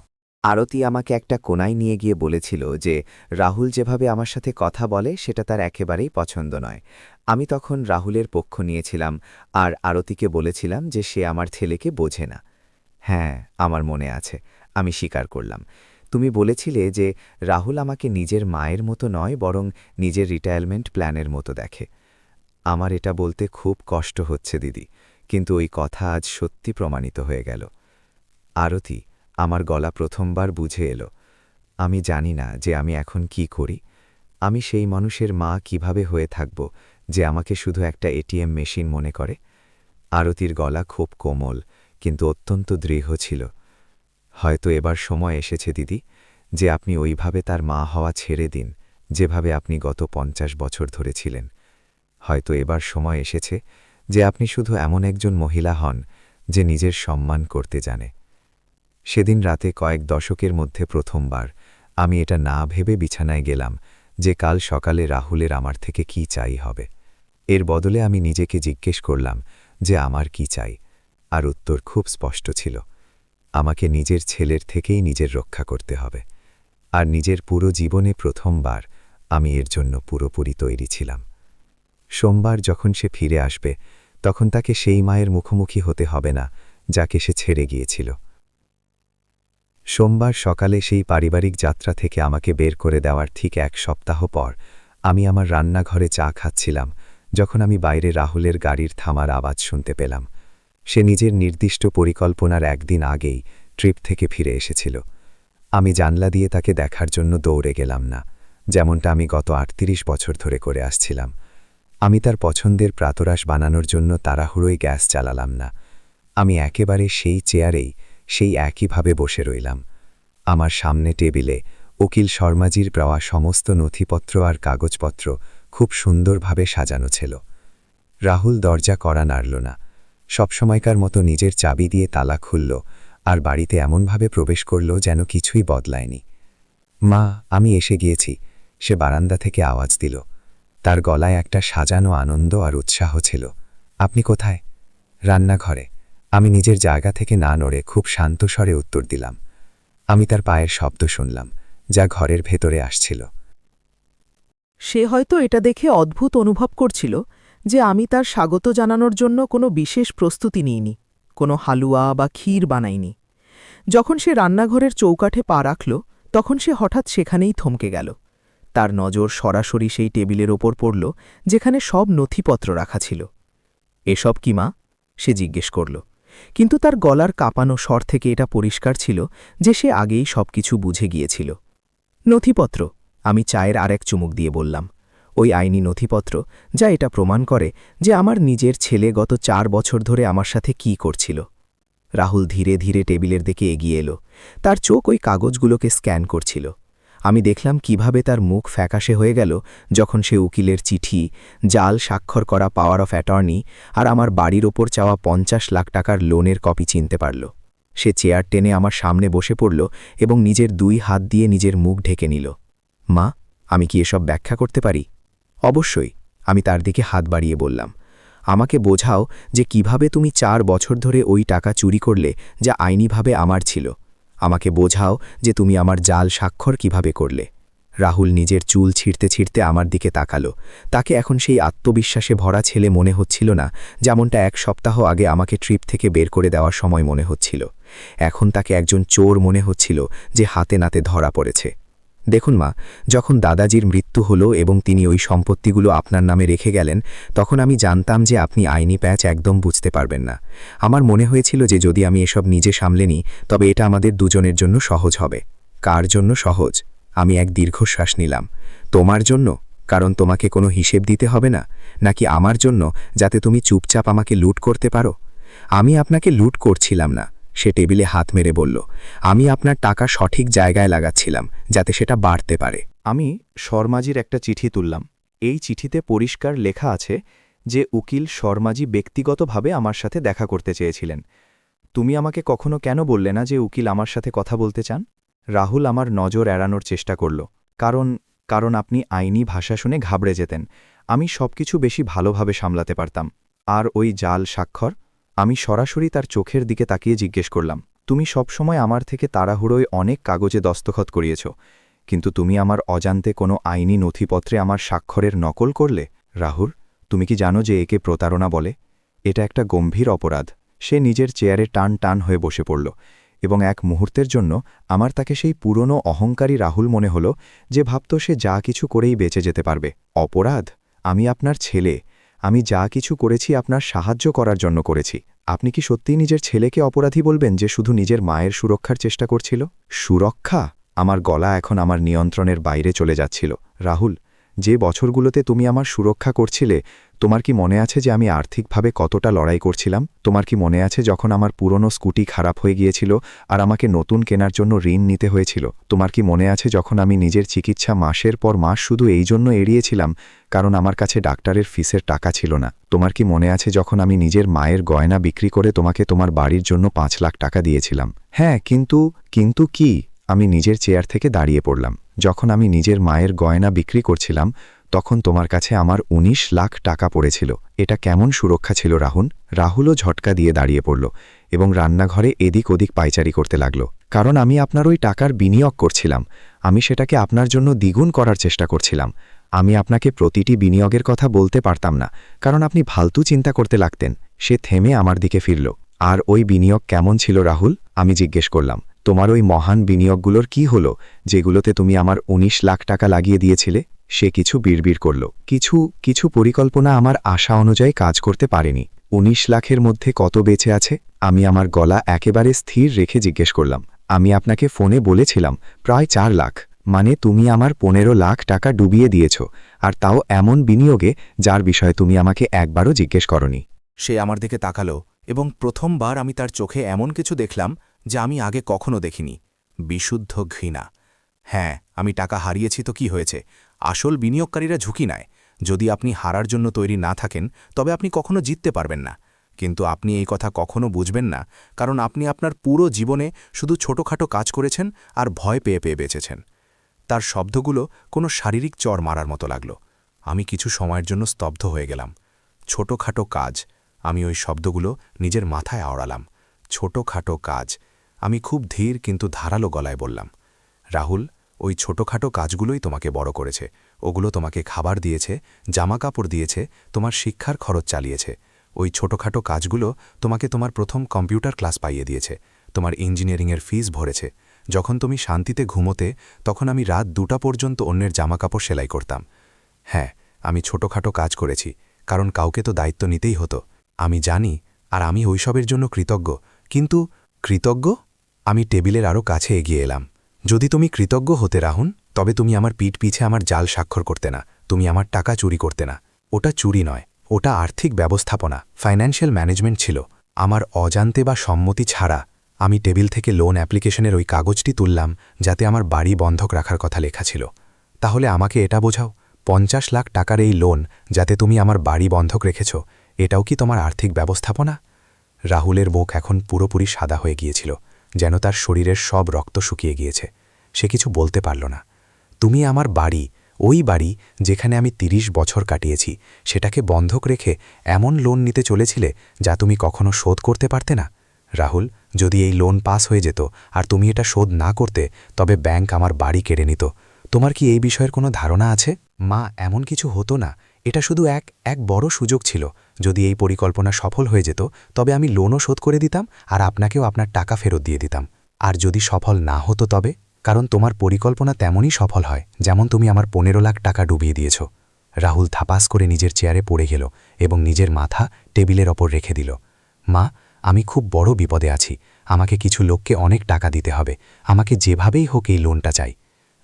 আরতি আমাকে একটা কোণায় নিয়ে গিয়ে বলেছিল যে রাহুল যেভাবে আমার সাথে কথা বলে সেটা তার একেবারেই পছন্দ নয়। আমি তখন রাহুলের পক্ষ নিয়েছিলাম আর আরতিকে বলেছিলাম যে সে আমার ছেলেকে বোঝে না। হ্যাঁ, আমার মনে আছে, আমি স্বীকার করলাম। তুমি বলেছিলে যে রাহুল আমাকে নিজের মায়ের মতো নয়, বরং নিজের রিটায়ারমেন্ট প্ল্যানের মতো দেখে। আমার এটা বলতে খুব কষ্ট হচ্ছে দিদি, কিন্তু ওই কথা আজ সত্যি প্রমাণিত হয়ে গেল। আরতি, আমার গলা প্রথমবার বুঝে এলো। আমি জানি না যে আমি এখন কি করি। আমি সেই মানুষের মা কিভাবে হয়ে থাকব যে আমাকে শুধু একটা এটিএম মেশিন মনে করে। আরতির গলা খুব কোমল কিন্তু অত্যন্ত দৃঢ় ছিল। হয়তো এবার সময় এসেছে দিদি, যে আপনি ওইভাবে তার মা হওয়া ছেড়ে দিন যেভাবে আপনি গত 50 বছর ধরে ছিলেন। হয়তো এবার সময় এসেছে যে আপনি শুধু এমন একজন মহিলা হন যে নিজের সম্মান করতে জানে। সেদিন রাতে কয়েক দশকের মধ্যে প্রথমবার আমি এটা না ভেবে বিছানায় গেলাম যে কাল সকালে রাহুলের আমার থেকে কি চাই হবে। এর বদলে আমি নিজেকে জিজ্ঞেস করলাম যে আমার কি চাই, আর উত্তর খুব স্পষ্ট ছিল। আমাকে নিজের ছেলের থেকেই নিজের রক্ষা করতে হবে। আর নিজের পুরো জীবনে প্রথমবার আমি এর জন্য পুরোপুরি তৈরি ছিলাম। সোমবার যখন সে ফিরে আসবে তখন তাকে সেই মায়ের মুখোমুখি হতে হবে না যাকে সে ছেড়ে গিয়েছিল। সোমবার সকালে সেই পারিবারিক যাত্রা থেকে আমাকে বের করে দেওয়ার ঠিক 1 সপ্তাহ পর আমি আমার রান্নাঘরে চা খাচ্ছিলাম যখন আমি বাইরে রাহুলের গাড়ির থামার আওয়াজ শুনতে পেলাম। সে নিজের নির্দিষ্ট পরিকল্পনার একদিন আগেই ট্রিপ থেকে ফিরে এসেছিল। আমি জানলা দিয়ে তাকে দেখার জন্য দৌড়ে গেলাম না, যেমনটা আমি গত 38 বছর ধরে করে আসছিলাম। আমি তার পছন্দের প্রাতরাশ বানানোর জন্য তাড়াহুড়োই গ্যাস চালালাম না। আমি একেবারে সেই চেয়ারেই সেই একইভাবে বসে রইলাম। আমার সামনে টেবিলে উকিল শর্মাজির পাওয়া সমস্ত নথিপত্র আর কাগজপত্র খুব সুন্দরভাবে সাজানো ছিল। রাহুল দরজা কড়া নাড়ল না, সবসময়কার মতো নিজের চাবি দিয়ে তালা খুলল আর বাড়িতে এমনভাবে প্রবেশ করল যেন কিছুই বদলায়নি। মা, আমি এসে গিয়েছি, সে বারান্দা থেকে আওয়াজ দিল। তার গলায় একটা সাজানো আনন্দ আর উৎসাহ ছিল। আপনি কোথায়? রান্নাঘরে। আমি নিজের জায়গা থেকে না নড়ে খুব শান্ত স্বরে উত্তর দিলাম। আমি তার পায়ের শব্দ শুনলাম, যা ঘরের ভেতরে আসছিল। সে হয়তো এটা দেখে অদ্ভুত অনুভব করছিল যে আমি তার স্বাগত জানানোর জন্য কোনো বিশেষ প্রস্তুতি নিইনি, কোনো হালুয়া বা ক্ষীর বানাইনি। যখন সে রান্নাঘরের চৌকাঠে পা রাখল তখন সে হঠাৎ সেখানেই থমকে গেল। তার নজর সরাসরি সেই টেবিলের ওপর পড়ল যেখানে সব নথিপত্র রাখা ছিল। এসব কি মা? সে জিজ্ঞেস করল, কিন্তু তার গলার কাঁপানো স্বর থেকে এটা পরিষ্কার ছিল যে সে আগেই সবকিছু বুঝে গিয়েছিল। নথিপত্র, আমি চায়ের আরেক চুমুক দিয়ে বললাম। ওই আইনি নথিপত্র যা এটা প্রমাণ করে যে আমার নিজের ছেলে গত 4 বছর ধরে আমার সাথে কি করছিল। রাহুল ধীরে ধীরে টেবিলের দিকে এগিয়ে এলো। তার চোখ ওই কাগজগুলোকে স্ক্যান করছিল। আমি দেখলাম কিভাবে তার মুখ ফ্যাকাশে হয়ে গেল যখন সে উকিলের চিঠি, জাল স্বাক্ষর করা পাওয়ার অফ অ্যাটর্নি আর আমার বাড়ির ওপর চাওয়া 50 লাখ টাকার লোনের কপি চিনতে পারল। সে চেয়ার টেনে আমার সামনে বসে পড়ল এবং নিজের 2 হাত দিয়ে নিজের মুখ ঢেকে নিল। মা, আমি কি এসব ব্যাখ্যা করতে পারি? অবশ্যই, আমি তার দিকে হাত বাড়িয়ে বললাম, আমাকে বোঝাও যে কিভাবে তুমি 4 বছর ধরে ওই টাকা চুরি করলে যা আইনিভাবে আমার ছিল। আমাকে বোঝাও যে তুমি আমার জাল স্বাক্ষর কিভাবে করলে। রাহুল নিজের চুল ছিঁড়তে ছিঁড়তে আমার দিকে তাকালো। তাকে এখন সেই আত্মবিশ্বাসে ভরা ছেলে মনে হচ্ছিল না, যেমনটা 1 সপ্তাহ আগে আমাকে ট্রিপ থেকে বের করে দেওয়ার সময় মনে হচ্ছিল। এখন তাকে একজন চোর মনে হচ্ছিল যে হাতে নাতে ধরা পড়েছে। দেখুন মা, যখন দাদাজির মৃত্যু হলো এবং তিনি ওই সম্পত্তিগুলো আপনার নামে রেখে গেলেন, তখন আমি জানতাম যে আপনি আইনি প্যাচ একদম বুঝতে পারবেন না। আমার মনে হয়েছিল যে যদি আমি এসব নিজে সামলে নিই, তবে এটা আমাদের দুজনের জন্য সহজ হবে। কার জন্য সহজ? আমি এক দীর্ঘশ্বাস নিলাম। তোমার জন্য, কারণ তোমাকে কোনো হিসেব দিতে হবে না, নাকি আমার জন্য, যাতে তুমি চুপচাপ আমাকে লুট করতে পারো? আমি আপনাকে লুট করছিলাম না, সে টেবিলে হাত মেরে বলল। আমি আপনার টাকা সঠিক জায়গায় লাগাচ্ছিলাম, যাতে সেটা বাড়তে পারে। আমি শর্মাজির একটা চিঠি তুললাম। এই চিঠিতে পরিষ্কার লেখা আছে যে উকিল শর্মাজি ব্যক্তিগতভাবে আমার সাথে দেখা করতে চেয়েছিলেন। তুমি আমাকে কখনো কেন বললে না যে উকিল আমার সাথে কথা বলতে চান? রাহুল আমার নজর এড়ানোর চেষ্টা করল। কারণ আপনি আইনি ভাষা শুনে ঘাবড়ে যেতেন। আমি সবকিছু বেশি ভালোভাবে সামলাতে পারতাম। আর ওই জাল স্বাক্ষর? আমি সরাসরি তার চোখের দিকে তাকিয়ে জিজ্ঞেস করলাম, তুমি সবসময় আমার থেকে তাড়াহুড়োয় অনেক কাগজে দস্তখত করিয়েছ, কিন্তু তুমি আমার অজান্তে কোনো আইনি নথিপত্রে আমার স্বাক্ষরের নকল করলে? রাহুল, তুমি কি জানো যে একে প্রতারণা বলে? এটা একটা গম্ভীর অপরাধ। সে নিজের চেয়ারে টান টান হয়ে বসে পড়ল, এবং এক মুহূর্তের জন্য আমার তাকে সেই পুরনো অহংকারী রাহুল মনে হল, যে ভাবত সে যা কিছু করেই বেঁচে যেতে পারবে। অপরাধ? আমি আপনার ছেলে। আমি যা কিছু করেছি আপনার সাহায্য করার জন্য করেছি। আপনি কি সত্যিই নিজের ছেলেকে অপরাধী বলবেন, যে শুধু নিজের মায়ের সুরক্ষার চেষ্টা করছিল? সুরক্ষা? আমার গলা এখন আমার নিয়ন্ত্রণের বাইরে চলে যাচ্ছিল। রাহুল, যে বছরগুলোতে তুমি আমার সুরক্ষা করছিলে, তোমার কি মনে আছে যে আমি আর্থিকভাবে কতটা লড়াই করছিলাম? তোমার কি মনে আছে যখন আমার পুরনো স্কুটি খারাপ হয়ে গিয়েছিল আর আমাকে নতুন কেনার জন্য ঋণ নিতে হয়েছিল? তোমার কি মনে আছে যখন আমি নিজের চিকিৎসা মাসের পর মাস শুধু এই জন্য এড়িয়েছিলাম কারণ আমার কাছে ডাক্তারের ফিসের টাকা ছিল না? তোমার কি মনে আছে যখন আমি নিজের মায়ের গয়না বিক্রি করে তোমাকে তোমার বাড়ির জন্য 5 লাখ টাকা দিয়েছিলাম? হ্যাঁ, কিন্তু কি? আমি নিজের চেয়ার থেকে দাঁড়িয়ে পড়লাম। যখন আমি নিজের মায়ের গয়না বিক্রি করছিলাম, তখন তোমার কাছে আমার 19 লাখ টাকা পড়েছিল। এটা কেমন সুরক্ষা ছিল রাহুল? রাহুলও ঝটকা দিয়ে দাঁড়িয়ে পড়ল এবং রান্নাঘরে এদিক ওদিক পায়চারি করতে লাগল। কারণ আমি আপনার ওই টাকার বিনিয়োগ করছিলাম। আমি সেটাকে আপনার জন্য দ্বিগুণ করার চেষ্টা করছিলাম। আমি আপনাকে প্রতিটি বিনিয়োগের কথা বলতে পারতাম না, কারণ আপনি ফালতু চিন্তা করতে লাগতেন। সে থেমে আমার দিকে ফিরল। আর ওই বিনিয়োগ কেমন ছিল রাহুল? আমি জিজ্ঞেস করলাম। তোমার ওই মহান বিনিয়োগগুলোর কি হলো, যেগুলোতে তুমি আমার 19 লাখ টাকা লাগিয়ে দিয়েছিলে? সে কিছু বিড়বিড় করল। কিছু পরিকল্পনা আমার আশা অনুযায়ী কাজ করতে পারেনি। 19 লাখের মধ্যে কত বেঁচে আছে? আমি আমার গলা একেবারে স্থির রেখে জিজ্ঞেস করলাম। আমি আপনাকে ফোনে বলেছিলাম প্রায় 4 লাখ। মানে তুমি আমার 15 লাখ টাকা ডুবিয়ে দিয়েছ, আর তাও এমন বিনিয়োগে যার বিষয়ে তুমি আমাকে একবারও জিজ্ঞেস করনি। সে আমার দিকে তাকালো এবং প্রথমবার আমি তার চোখে এমন কিছু দেখলাম যা আমি আগে কখনো দেখিনি। বিশুদ্ধ ঘৃণা। হ্যাঁ, আমি টাকা হারিয়েছি তো কি হয়েছে? আসল বিনিয়োগকারীরা ঝুঁকি নেয়। যদি আপনি হারার জন্য তৈরি না থাকেন, তবে আপনি কখনো জিততে পারবেন না। কিন্তু আপনি এই কথা কখনো বুঝবেন না, কারণ আপনি আপনার পুরো জীবনে শুধু ছোটখাটো কাজ করেছেন আর ভয় পেয়ে পেয়ে বেঁচেছেন। তার শব্দগুলো কোনো শারীরিক চর মারার মতো লাগল। আমি কিছু সময়ের জন্য স্তব্ধ হয়ে গেলাম। ছোটখাটো কাজ। আমি ওই শব্দগুলো নিজের মাথায় আওড়ালাম। ছোটখাটো কাজ। আমি খুব ধীর কিন্তু ধারালো গলায় বললাম, রাহুল, ওই ছোটখাটো কাজগুলোই তোমাকে বড় করেছে। ওগুলো তোমাকে খাবার দিয়েছে, জামা কাপড় দিয়েছে, তোমার শিক্ষার খরচ চালিয়েছে। ওই ছোটখাটো কাজগুলো তোমাকে তোমার প্রথম কম্পিউটার ক্লাস পাইয়ে দিয়েছে, তোমার ইঞ্জিনিয়ারিংয়ের ফিস ভরেছে। যখন তুমি শান্তিতে ঘুমোতে, তখন আমি রাত 2টা পর্যন্ত অন্যের জামাকাপড় সেলাই করতাম। হ্যাঁ, আমি ছোটখাটো কাজ করেছি, কারণ কাউকে তো দায়িত্ব নিতেই হতো। আমি জানি, আর আমি ওইসবের জন্য কৃতজ্ঞ। কিন্তু কৃতজ্ঞ? আমি টেবিলের আরও কাছে এগিয়ে এলাম। যদি তুমি কৃতজ্ঞ হতে রাহুল, তবে তুমি আমার পিঠ পিছে আমার জাল স্বাক্ষর করতে না, তুমি আমার টাকা চুরি করতে না। ওটা চুরি নয়, ওটা আর্থিক ব্যবস্থাপনা, ফাইন্যান্সিয়াল ম্যানেজমেন্ট ছিল। আমার অজান্তে বা সম্মতি ছাড়া আমি টেবিল থেকে লোন অ্যাপ্লিকেশনের ওই কাগজটি তুললাম, যাতে আমার বাড়ি বন্ধক রাখার কথা লেখা ছিল। তাহলে আমাকে এটা বোঝাও, 50 লাখ টাকার এই লোন, যাতে তুমি আমার বাড়ি বন্ধক রেখেছ, এটাও কি তোমার আর্থিক ব্যবস্থাপনা? রাহুলের মুখ এখন পুরোপুরি সাদা হয়ে গিয়েছিল, যেন তার শরীরের সব রক্ত শুকিয়ে গিয়েছে। সে কিছু বলতে পারল না। তুমি আমার বাড়ি, ওই বাড়ি যেখানে আমি ৩০ বছর কাটিয়েছি সেটাকে বন্ধক রেখে এমন লোন নিতে চলেছিলে যা তুমি কখনো শোধ করতে পারতে না। রাহুল, যদি এই লোন পাস হয়ে যেত আর তুমি এটা শোধ না করতে, তবে ব্যাংক আমার বাড়ি কেড়ে নিত। তোমার কি এই বিষয়ের কোনো ধারণা আছে? মা, এমন কিছু হতো না। এটা শুধু এক বড় সুযোগ ছিল। যদি এই পরিকল্পনা সফল হয়ে যেত, তবে আমি লোনও শোধ করে দিতাম আর আপনাকেও আপনার টাকা ফেরত দিয়ে দিতাম। আর যদি সফল না হতো তবে? কারণ তোমার পরিকল্পনা তেমনই সফল হয় যেমন তুমি আমার ১৫ লাখ টাকা ডুবিয়ে দিয়েছ। রাহুল ধাপাস করে নিজের চেয়ারে পড়ে গেল এবং নিজের মাথা টেবিলের ওপর রেখে দিল। মা, আমি খুব বড় বিপদে আছি। আমাকে কিছু লোককে অনেক টাকা দিতে হবে। আমাকে যেভাবেই হোক এই লোনটা চাই।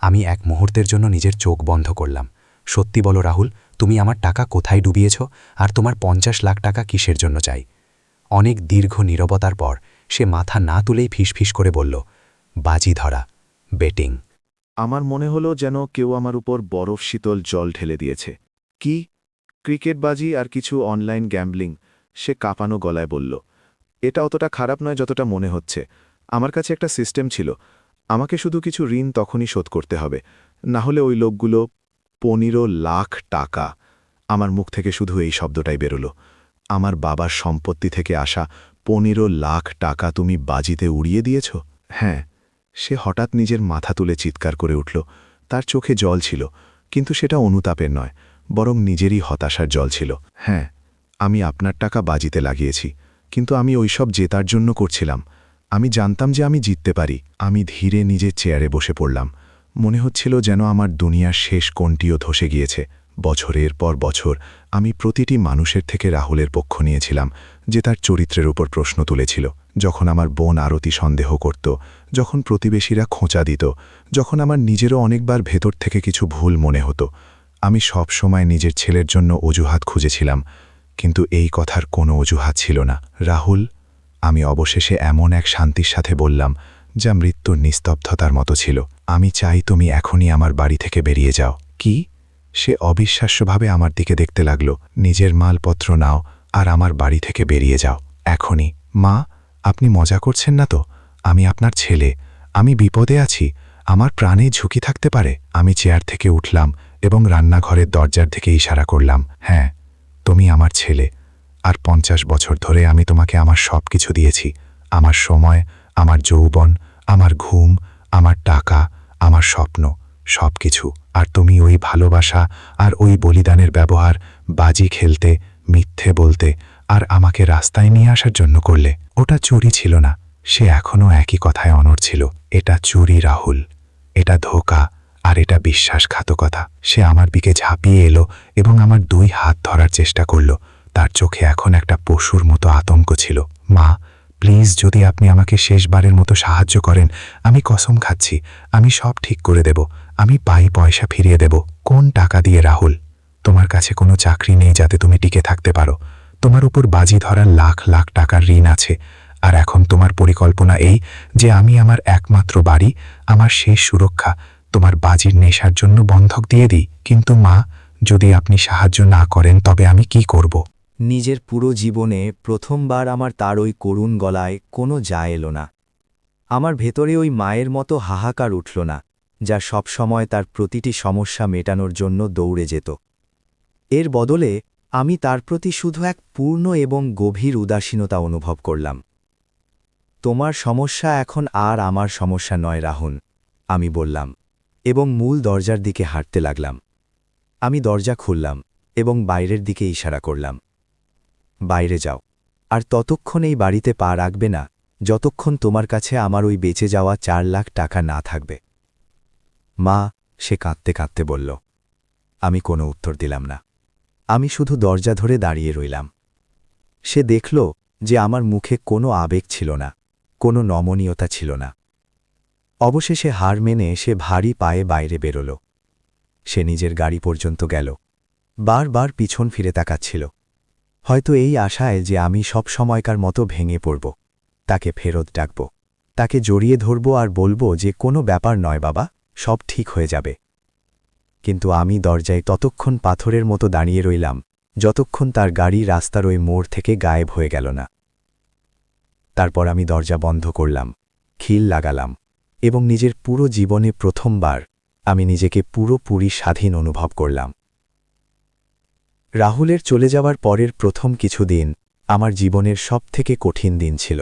আমি এক মুহূর্তের জন্য নিজের চোখ বন্ধ করলাম। সত্যি বলো রাহুল, তুমি আমার টাকা কোথায় ডুবিয়েছ আর তোমার ৫০ লাখ টাকা কিসের জন্য চাই? অনেক দীর্ঘ নীরবতার পর সে মাথা না তুলেই ফিসফিস করে বলল, বাজি ধরা, বেটিং। আমার মনে হলো যেন কেউ আমার উপর বরফ শীতল জল ঢেলে দিয়েছে। কি? ক্রিকেটবাজি আর কিছু অনলাইন গ্যাম্বলিং? সে কাঁপানো গলায় বলল। এটা অতটা খারাপ নয় যতটা মনে হচ্ছে। আমার কাছে একটা সিস্টেম ছিল। আমাকে শুধু কিছু ঋণ তখনই শোধ করতে হবে, না হলে ওই লোকগুলো ১৫ লাখ টাকা। আমার মুখ থেকে শুধু এই শব্দটাই বেরোলো। আমার বাবার সম্পত্তি থেকে আসা ১৫ লাখ টাকা তুমি বাজিতে উড়িয়ে দিয়েছ? হ্যাঁ। সে হঠাৎ নিজের মাথা তুলে চিৎকার করে উঠল। তার চোখে জল ছিল, কিন্তু সেটা অনুতাপের নয়, বরং নিজেরই হতাশার জল ছিল। হ্যাঁ, আমি আপনার টাকা বাজিতে লাগিয়েছি, কিন্তু আমি ওইসব জেতার জন্য করছিলাম। আমি জানতাম যে আমি জিততে পারি। আমি ধীরে নিজের চেয়ারে বসে পড়লাম। মনে হচ্ছিল যেন আমার দুনিয়ার শেষ কোণটিও ধসে গিয়েছে। বছরের পর বছর আমি প্রতিটি মানুষের থেকে রাহুলের পক্ষ নিয়েছিলাম, যে তার চরিত্রের উপর প্রশ্ন তুলেছিল। যখন আমার বোন আরতি সন্দেহ করত, যখন প্রতিবেশীরা খোঁচা দিত, যখন আমার নিজেরও অনেকবার ভেতর থেকে কিছু ভুল মনে হতো, আমি সব সময় নিজের ছেলের জন্য অজুহাত খুঁজেছিলাম। কিন্তু এই কথার কোনো অজুহাত ছিল না। রাহুল, আমি অবশেষে এমন এক শান্তির সাথে বললাম, যা মৃত্যুর নিস্তব্ধতার মতো ছিল, আমি চাই তুমি এখনই আমার বাড়ি থেকে বেরিয়ে যাও। কি? সে অবিশ্বাস্যভাবে আমার দিকে দেখতে লাগল। নিজের মালপত্র নাও আর আমার বাড়ি থেকে বেরিয়ে যাও, এখনই। মা, আপনি মজা করছেন না তো? আমি আপনার ছেলে। আমি বিপদে আছি। আমার প্রাণে ঝুঁকি থাকতে পারে। আমি চেয়ার থেকে উঠলাম এবং রান্নাঘরের দরজার দিকে ইশারা করলাম। হ্যাঁ, তুমি আমার ছেলে। আর ৫০ বছর ধরে আমি তোমাকে আমার সব কিছু দিয়েছি। আমার সময়, আমার যৌবন, আমার ঘুম, আমার টাকা, আমার স্বপ্ন, সব কিছু। আর তুমি ওই ভালোবাসা আর ওই বলিদানের ব্যবহার বাজি খেলতে, মিথ্যে বলতে আর আমাকে রাস্তায় নিয়ে আসার জন্য করলে। ওটা চুরি ছিল না। সে এখনও একই কথায় অনড় ছিল। এটা চুরি রাহুল, এটা ধোঁকা, আর এটা বিশ্বাসঘাতকতা। সে আমার দিকে ঝাঁপিয়ে এলো এবং আমার ২ হাত ধরার চেষ্টা করল। তার চোখে এখন একটা পশুর মতো আতঙ্ক ছিল। মা, প্লিজ, যদি আপনি আমাকে শেষবারের মতো সাহায্য করেন, আমি কসম খাচ্ছি আমি সব ঠিক করে দেব। আমি পয়সা ফিরিয়ে দেব। কোন টাকা দিয়ে রাহুল? তোমার কাছে কোনো চাকরি নেই যাতে তুমি টিকে থাকতে পারো। তোমার উপর বাজি ধরার লাখ লাখ টাকার ঋণ আছে। আর এখন তোমার পরিকল্পনা এই যে আমি আমার একমাত্র বাড়ি, আমার শেষ সুরক্ষা, তোমার বাজির নেশার জন্য বন্ধক দিয়ে দিই। কিন্তু মা, যদি আপনি সাহায্য না করেন তবে আমি কি করব? নিজের পুরো জীবনে প্রথমবার আমার তার ওই করুণ গলায় কোনো যায় এলো না। আমার ভেতরে ওই মায়ের মতো হাহাকার উঠল না, যা সবসময় তার প্রতিটি সমস্যা মেটানোর জন্য দৌড়ে যেত। এর বদলে আমি তার প্রতি শুধু এক পূর্ণ এবং গভীর উদাসীনতা অনুভব করলাম। তোমার সমস্যা এখন আর আমার সমস্যা নয় রাহুল, আমি বললাম, এবং মূল দরজার দিকে হাঁটতে লাগলাম। আমি দরজা খুললাম এবং বাইরের দিকে ইশারা করলাম, বাইরে যাও। আর ততক্ষণ এই বাড়িতে পা রাখবে না যতক্ষণ তোমার কাছে আমার ওই বেঁচে যাওয়া ৪ লাখ টাকা না থাকবে। মা, সে কাঁদতে কাঁদতে বলল। আমি কোনো উত্তর দিলাম না। আমি শুধু দরজা ধরে দাঁড়িয়ে রইলাম। সে দেখল যে আমার মুখে কোনো আবেগ ছিল না, কোনো নমনীয়তা ছিল না। অবশেষে হার মেনে সে ভারী পায়ে বাইরে বেরোল। সে নিজের গাড়ি পর্যন্ত গেল। বারবার পিছন ফিরে তাকাচ্ছিল, হয়তো এই আশায় যে আমি সব সময়কার মতো ভেঙে পড়ব, তাকে ফেরত ডাকব, তাকে জড়িয়ে ধরব আর বলবো যে কোনো ব্যাপার নয় বাবা, সব ঠিক হয়ে যাবে। কিন্তু আমি দরজায় ততক্ষণ পাথরের মতো দাঁড়িয়ে রইলাম যতক্ষণ তার গাড়ি রাস্তার ওই মোড় থেকে গায়েব হয়ে গেল না। তারপর আমি দরজা বন্ধ করলাম, খিল লাগালাম এবং নিজের পুরো জীবনে প্রথমবার আমি নিজেকে পুরোপুরি স্বাধীন অনুভব করলাম। রাহুলের চলে যাওয়ার পরের প্রথম কিছুদিন আমার জীবনের সবথেকে কঠিন দিন ছিল।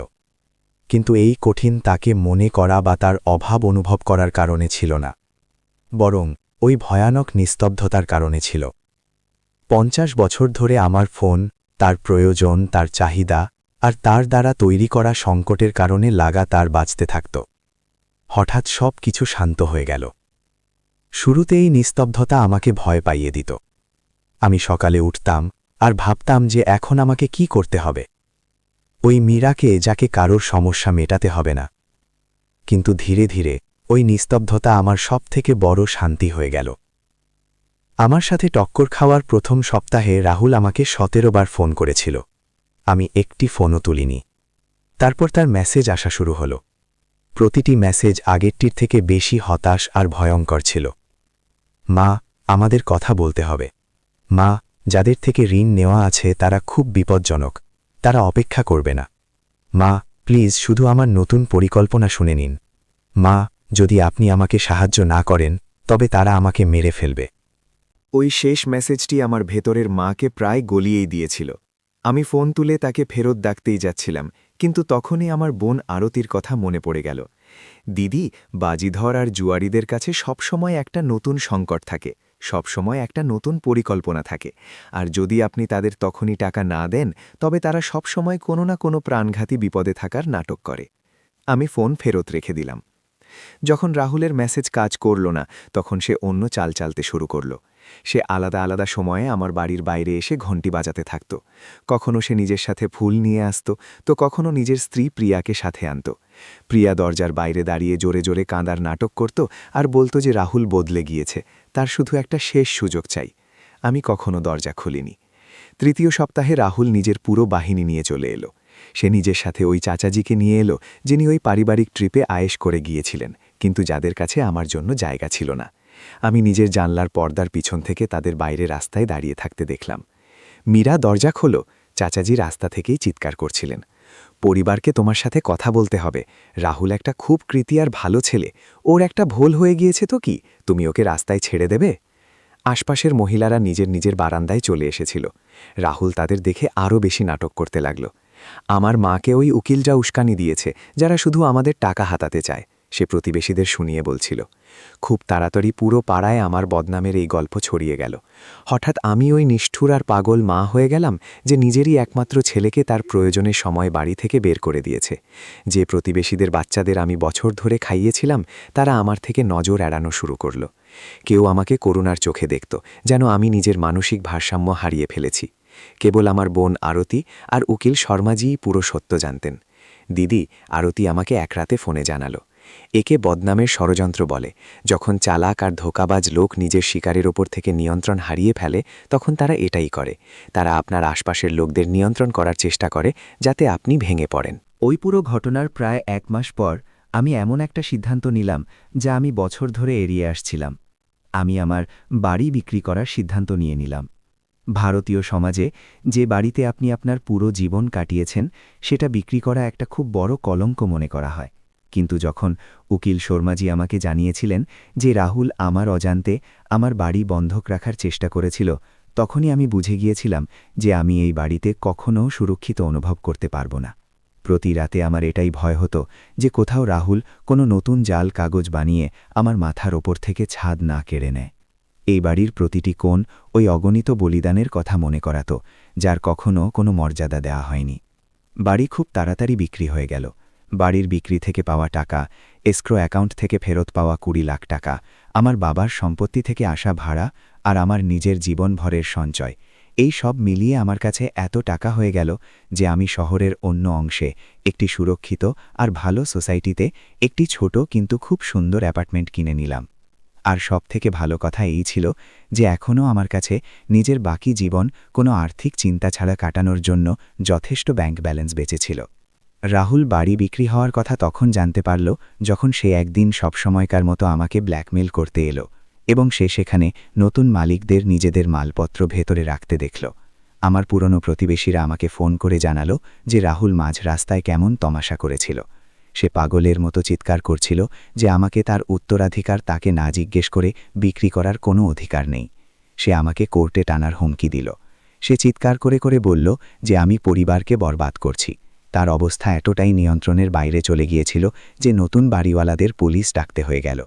কিন্তু এই কঠিন তাকে মনে করা বা তার অভাব অনুভব করার কারণে ছিল না, বরং ওই ভয়ানক নিস্তব্ধতার কারণে ছিল। 50 বছর ধরে আমার ফোন, তার প্রয়োজন, তার চাহিদা আর তার দ্বারা তৈরি করা সংকটের কারণে লাগাতার বাঁচতে থাকত। হঠাৎ সব কিছু শান্ত হয়ে গেল। শুরুতে এই নিস্তব্ধতা আমাকে ভয় পাইয়ে দিত। আমি সকালে উঠতাম আর ভাবতাম যে এখন আমাকে কি করতে হবে, ওই মীরাকে যাকে কারোর সমস্যা মেটাতে হবে না। কিন্তু ধীরে ধীরে ওই নিস্তব্ধতা আমার সবথেকে বড় শান্তি হয়ে গেল। আমার সাথে টক্কর খাওয়ার প্রথম সপ্তাহে রাহুল আমাকে 17 বার ফোন করেছিল। আমি একটি ফোনও তুলিনি। তারপর তার মেসেজ আসা শুরু হলো। প্রতিটি মেসেজ আগেরটির থেকে বেশি হতাশ আর ভয়ঙ্কর ছিল। মা, আমাদের কথা বলতে হবে। মা, যাদের থেকে ঋণ নেওয়া আছে তারা খুব বিপজ্জনক, তারা অপেক্ষা করবে না। মা, প্লিজ শুধু আমার নতুন পরিকল্পনা শুনে নিন। মা, যদি আপনি আমাকে সাহায্য না করেন তবে তারা আমাকে মেরে ফেলবে। ওই শেষ মেসেজটি আমার ভেতরের মাকে প্রায় গলিয়েই দিয়েছিল। আমি ফোন তুলে তাকে ফেরত ডাকতেই যাচ্ছিলাম, কিন্তু তখনই আমার বোন আরতির কথা মনে পড়ে গেল। দিদি, বাজিধর আর জুয়ারিদের কাছে সবসময় একটা নতুন সংকট থাকে, সবসময় একটা নতুন পরিকল্পনা থাকে, আর যদি আপনি তাদের তখনই টাকা না দেন তবে তারা সবসময় কোনো না কোনো প্রাণঘাতী বিপদে থাকার নাটক করে। আমি ফোন ফেরত রেখে দিলাম। যখন রাহুলের মেসেজ কাজ করল না, তখন সে অন্য চাল চালতে শুরু করল। সে আলাদা আলাদা সময়ে আমার বাড়ির বাইরে এসে ঘণ্টি বাজাতে থাকত। কখনো সে নিজের সাথে ফুল নিয়ে আসত, তো কখনো নিজের স্ত্রী প্রিয়াকে সাথে আনত। প্রিয়া দরজার বাইরে দাঁড়িয়ে জোরে জোরে কাঁদার নাটক করত আর বলত যে রাহুল বদলে গিয়েছে, তার শুধু একটা শেষ সুযোগ চাই। আমি কখনো দরজা খুলিনি। তৃতীয় সপ্তাহে রাহুল নিজের পুরো বাহিনী নিয়ে চলে এলো। সে নিজের সাথে ওই চাচাজিকে নিয়ে এলো, যিনি ওই পারিবারিক ট্রিপে আয়েশ করে গিয়েছিলেন, কিন্তু যাদের কাছে আমার জন্য জায়গা ছিল না। আমি নিজের জানলার পর্দার পিছন থেকে তাদের বাইরে রাস্তায় দাঁড়িয়ে থাকতে দেখলাম। মীরা, দরজা খোলো, চাচাজি রাস্তা থেকেই চিৎকার করছিলেন। পরিবারকে তোমার সাথে কথা বলতে হবে। রাহুল একটা খুব কৃতি আর ভালো ছেলে, ওর একটা ভুল হয়ে গিয়েছে তো কি, তুমি ওকে রাস্তায় ছেড়ে দেবে? আশপাশের মহিলারা নিজের নিজের বারান্দায় চলে এসেছিল। রাহুল তাদের দেখে আরও বেশি নাটক করতে লাগল। আমার মাকে ওই উকিলরা উস্কানি দিয়েছে, যারা শুধু আমাদের টাকা হাতাতে চায়, সে প্রতিবেশীদের শুনিয়ে বলছিল। খুব তাড়াতাড়ি পুরো পাড়ায় আমার বদনামের এই গল্প ছড়িয়ে গেল। হঠাৎ আমি ওই নিষ্ঠুর আর পাগল মা হয়ে গেলাম, যে নিজেরই একমাত্র ছেলেকে তার প্রয়োজনের সময় বাড়ি থেকে বের করে দিয়েছে। যে প্রতিবেশীদের বাচ্চাদের আমি বছর ধরে খাইয়েছিলাম, তারা আমার থেকে নজর এড়ানো শুরু করল। কেউ আমাকে করুণার চোখে দেখত, যেন আমি নিজের মানসিক ভারসাম্য হারিয়ে ফেলেছি। কেবল আমার বোন আরতি আর উকিল শর্মাজিই পুরো সত্য জানতেন। দিদি, আরতি আমাকে এক রাতে ফোনে জানালো, একে বদনামের ষড়যন্ত্র বলে। যখন চালাক আর ধোঁকাবাজ লোক নিজের শিকারের ওপর থেকে নিয়ন্ত্রণ হারিয়ে ফেলে, তখন তারা এটাই করে। তারা আপনার আশপাশের লোকদের নিয়ন্ত্রণ করার চেষ্টা করে, যাতে আপনি ভেঙে পড়েন। ওই পুরো ঘটনার প্রায় 1 মাস পর আমি এমন একটা সিদ্ধান্ত নিলাম যা আমি বছর ধরে এড়িয়ে আসছিলাম। আমি আমার বাড়ি বিক্রি করার সিদ্ধান্ত নিয়ে নিলাম। ভারতীয় সমাজে যে বাড়িতে আপনি আপনার পুরো জীবন কাটিয়েছেন, সেটা বিক্রি করা একটা খুব বড় কলঙ্ক মনে করা হয়। কিন্তু যখন উকিল শর্মাজি আমাকে জানিয়েছিলেন যে রাহুল আমার অজান্তে আমার বাড়ি বন্ধক রাখার চেষ্টা করেছিল, তখনই আমি বুঝে গিয়েছিলাম যে আমি এই বাড়িতে কখনও সুরক্ষিত অনুভব করতে পারব না। প্রতি রাতে আমার এটাই ভয় হতো যে কোথাও রাহুল কোনো নতুন জাল কাগজ বানিয়ে আমার মাথার ওপর থেকে ছাদ না কেড়ে নেয়। এই বাড়ির প্রতিটি কোণ ওই অগণিত বলিদানের কথা মনে করাত, যার কখনও কোনো মর্যাদা দেওয়া হয়নি। বাড়ি খুব তাড়াতাড়ি বিক্রি হয়ে গেল। বাড়ির বিক্রি থেকে পাওয়া টাকা, এসক্রো অ্যাকাউন্ট থেকে ফেরত পাওয়া 20 লাখ টাকা, আমার বাবার সম্পত্তি থেকে আসা ভাড়া আর আমার নিজের জীবনভরের সঞ্চয়, এই সব মিলিয়ে আমার কাছে এত টাকা হয়ে গেল যে আমি শহরের অন্য অংশে একটি সুরক্ষিত আর ভালো সোসাইটিতে একটি ছোট কিন্তু খুব সুন্দর অ্যাপার্টমেন্ট কিনে নিলাম। আর সবথেকে ভালো কথা এই ছিল যে এখনও আমার কাছে নিজের বাকি জীবন কোনো আর্থিক চিন্তা ছাড়া কাটানোর জন্য যথেষ্ট ব্যাংক ব্যালেন্স বেঁচেছিল। রাহুল বাড়ি বিক্রি হওয়ার কথা তখন জানতে পারল যখন সে একদিন সবসময়কার মতো আমাকে ব্ল্যাকমেল করতে এলো এবং সে সেখানে নতুন মালিকদের নিজেদের মালপত্র ভেতরে রাখতে দেখল। আমার পুরনো প্রতিবেশীরা আমাকে ফোন করে জানালো যে রাহুল মাঝ রাস্তায় কেমন তমাশা করেছিল। সে পাগলের মতো চিৎকার করছিল যে আমাকে তার উত্তরাধিকার তাকে না জিজ্ঞেস করে বিক্রি করার কোনো অধিকার নেই। সে আমাকে কোর্টে টানার হুমকি দিল। সে চিৎকার করে করে বলল যে আমি পরিবারকে বরবাদ করছি। তার অবস্থা এতটাই নিয়ন্ত্রণের বাইরে চলে গিয়েছিল যে নতুন বাড়িওয়ালাদের পুলিশ ডাকতে হয়ে গেল।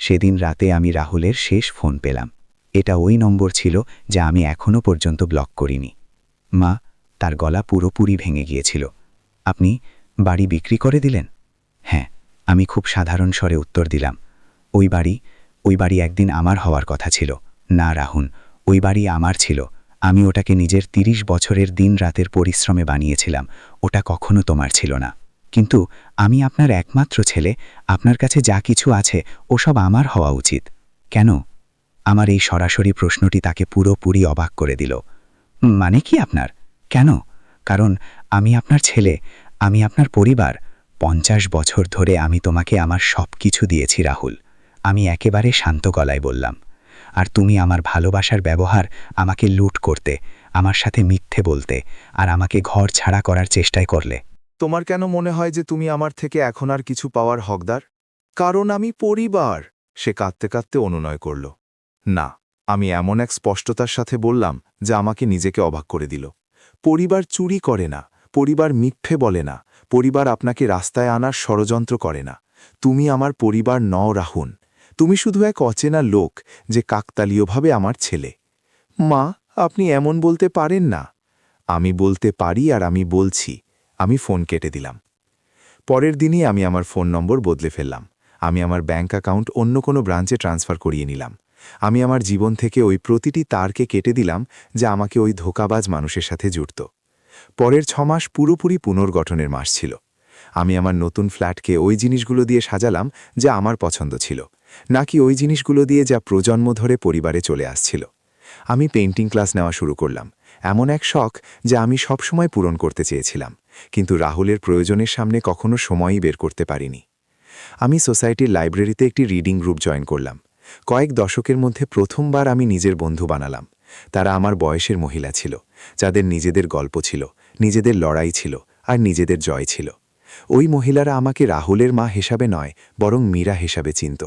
সেদিন রাতে আমি রাহুলের শেষ ফোন পেলাম। এটা ওই নম্বর ছিল যা আমি এখনও পর্যন্ত ব্লক করিনি। মা, তার গলা পুরোপুরি ভেঙে গিয়েছিল। আপনি বাড়ি বিক্রি করে দিলেন? হ্যাঁ, আমি খুব সাধারণ স্বরে উত্তর দিলাম। ওই বাড়ি একদিন আমার হওয়ার কথা ছিল। না রাহুল, ওই বাড়ি আমার ছিল। আমি ওটাকে নিজের ৩০ বছরের দিন রাতের পরিশ্রমে বানিয়েছিলাম। ওটা কখনো তোমার ছিল না। কিন্তু আমি আপনার একমাত্র ছেলে, আপনার কাছে যা কিছু আছে ওসব আমার হওয়া উচিত। কেন? আমার এই সরাসরি প্রশ্নটি তাকে পুরোপুরি অবাক করে দিল। মানে কি আপনার? কেন? কারণ আমি আপনার ছেলে, আমি আপনার পরিবার। ৫০ বছর ধরে আমি তোমাকে আমার সব কিছু দিয়েছি রাহুল, আমি একেবারে শান্ত গলায় বললাম। আর তুমি আমার ভালোবাসার ব্যবহার আমাকে লুট করতে, আমার সাথে মিথ্যে বলতে, আর আমাকে ঘর ছাড়া করার চেষ্টাই করলে। তোমার কেন মনে হয় যে তুমি আমার থেকে এখন আর কিছু পাওয়ার হকদার? কারণ আমি পরিবার। সে কাঁদতে কাঁদতে অনুনয় করল। না, আমি এমন এক স্পষ্টতার সাথে বললাম যা আমাকে নিজেকে অবাক করে দিল। পরিবার চুরি করে না, পরিবার মিথ্যে বলে না, পরিবার আপনাকে রাস্তায় আনার ষড়যন্ত্র করে না। তুমি আমার পরিবার নও রাহুল, তুমি শুধু এক অচেনা লোক যে কাকতালীয়ভাবে আমার ছেলে। মা, আপনি এমন বলতে পারেন না। আমি বলতে পারি আর আমি বলছি। আমি ফোন কেটে দিলাম। পরের দিনই আমি আমার ফোন নম্বর বদলে ফেললাম। আমি আমার ব্যাঙ্ক অ্যাকাউন্ট অন্য কোনো ব্রাঞ্চে ট্রান্সফার করিয়ে নিলাম। আমি আমার জীবন থেকে ওই প্রতিটি তারকে কেটে দিলাম যা আমাকে ওই ধোঁকাবাজ মানুষের সাথে জুড়ত। পরের ৬ মাস পুরোপুরি পুনর্গঠনের মাস ছিল। আমি আমার নতুন ফ্ল্যাটকে ওই জিনিসগুলো দিয়ে সাজালাম যা আমার পছন্দ ছিল, নাকি ওই জিনিসগুলো দিয়ে যা প্রজন্ম ধরে পরিবারে চলে আসছিল। আমি পেইন্টিং ক্লাস নেওয়া শুরু করলাম, এমন এক শখ যা আমি সবসময় পূরণ করতে চেয়েছিলাম, কিন্তু রাহুলের প্রয়োজনের সামনে কখনো সময়ই বের করতে পারিনি। আমি সোসাইটির লাইব্রেরিতে একটি রিডিং গ্রুপ জয়েন করলাম। কয়েক দশকের মধ্যে প্রথমবার আমি নিজের বন্ধু বানালাম। তারা আমার বয়সের মহিলা ছিল, যাদের নিজেদের গল্প ছিল, নিজেদের লড়াই ছিল, আর নিজেদের জয় ছিল। ওই মহিলারা আমাকে রাহুলের মা হিসাবে নয়, বরং মীরা হিসাবে চিনত।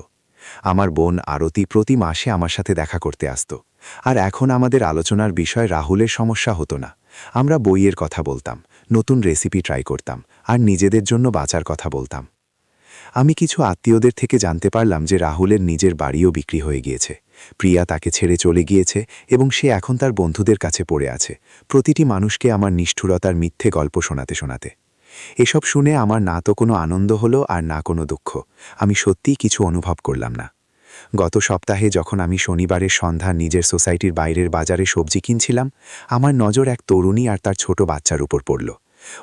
আমার বোন আরতি প্রতি মাসে আমার সাথে দেখা করতে আসত। আর এখন আমাদের আলোচনার বিষয় রাহুলের সমস্যা হতো না। আমরা বইয়ের কথা বলতাম, নতুন রেসিপি ট্রাই করতাম, আর নিজেদের জন্য বাঁচার কথা বলতাম। আমি কিছু আত্মীয়দের থেকে জানতে পারলাম যে রাহুলের নিজের বাড়িও বিক্রি হয়ে গিয়েছে। প্রিয়া তাকে ছেড়ে চলে গিয়েছে এবং সে এখন তার বন্ধুদের কাছে পড়ে আছে, প্রতিটি মানুষকে আমার নিষ্ঠুরতার মিথ্যে গল্প শোনাতে শোনাতে। এসব শুনে আমার না তো কোনো আনন্দ হলো আর না কোনো দুঃখ। আমি সত্যিই কিছু অনুভব করলাম না। গত সপ্তাহে যখন আমি শনিবারের সন্ধ্যা নিজের সোসাইটির বাইরের বাজারে সবজি কিনছিলাম, আমার নজর এক তরুণী আর তার ছোট বাচ্চার উপর পড়ল।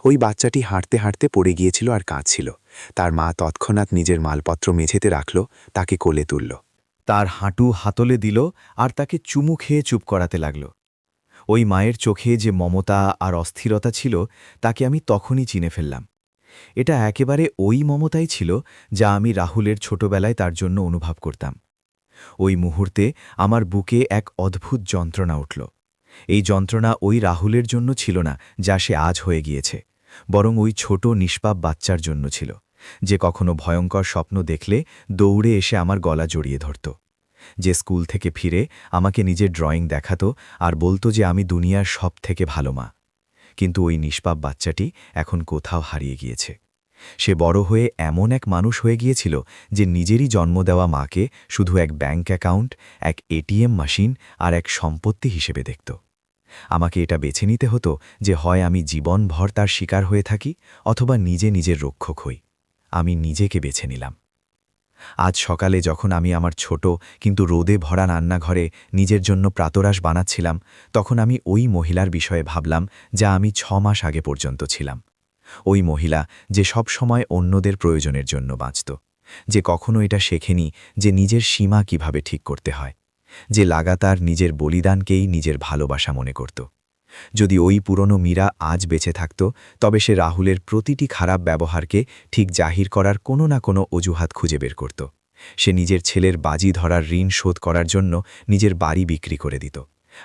ওই বাচ্চাটি হাঁটতে হাঁটতে পড়ে গিয়েছিল আর কাঁদছিল। তার মা তৎক্ষণাৎ নিজের মালপত্র মেঝেতে রাখল, তাকে কোলে তুলল। তার হাঁটু হাতলে দিল আর তাকে চুমু খেয়ে চুপ করাতে লাগল। ওই মায়ের চোখে যে মমতা আর অস্থিরতা ছিল তাকে আমি তখনই চিনে ফেললাম। এটা একেবারে ওই মমতাই ছিল যা আমি রাহুলের ছোটবেলায় তার জন্য অনুভব করতাম। ওই মুহূর্তে আমার বুকে এক অদ্ভুত যন্ত্রণা উঠল। এই যন্ত্রণা ওই রাহুলের জন্য ছিল না যা সে আজ হয়ে গিয়েছে, বরং ওই ছোট নিষ্পাপ বাচ্চার জন্য ছিল, যে কখনো ভয়ঙ্কর স্বপ্ন দেখলে দৌড়ে এসে আমার গলা জড়িয়ে ধরত, যে স্কুল থেকে ফিরে আমাকে নিজের ড্রয়িং দেখাতো আর বলতো যে আমি দুনিয়ার সব থেকে ভালো মা। কিন্তু ওই নিষ্পাপ বাচ্চাটি এখন কোথাও হারিয়ে গিয়েছে। সে বড় হয়ে এমন এক মানুষ হয়ে গিয়েছিল যে নিজেরই জন্ম দেওয়া মাকে শুধু এক ব্যাঙ্ক অ্যাকাউন্ট, এক এটিএম মেশিন আর এক সম্পত্তি হিসেবে দেখত। আমাকে এটা বেছে নিতে হতো যে হয় আমি জীবনভর তার শিকার হয়ে থাকি অথবা নিজে নিজের রক্ষক হই। আমি নিজেকে বেছে নিলাম। আজ সকালে যখন আমি আমার ছোট কিন্তু রোদে ভরা রান্নাঘরে নিজের জন্য প্রাতরাশ বানাচ্ছিলাম, তখন আমি ওই মহিলার বিষয়ে ভাবলাম যা আমি ৬ মাস আগে পর্যন্ত ছিলাম। ওই মহিলা যে সব সময় অন্যদের প্রয়োজনের জন্য বাঁচত, যে কখনো এটা শেখেনি যে নিজের সীমা কিভাবে ঠিক করতে হয়, যে লাগাতার নিজের বলিদানকেই নিজের ভালোবাসা মনে করত। যদি ওই পুরনো মীরা আজ বেঁচে থাকত, তবে সে রাহুলের প্রতিটি খারাপ ব্যবহারকে ঠিক জাহির করার কোনো না কোনো অজুহাত খুঁজে বের করত। সে নিজের ছেলের বাজি ধরার ঋণ শোধ করার জন্য নিজের বাড়ি বিক্রি করে দিত,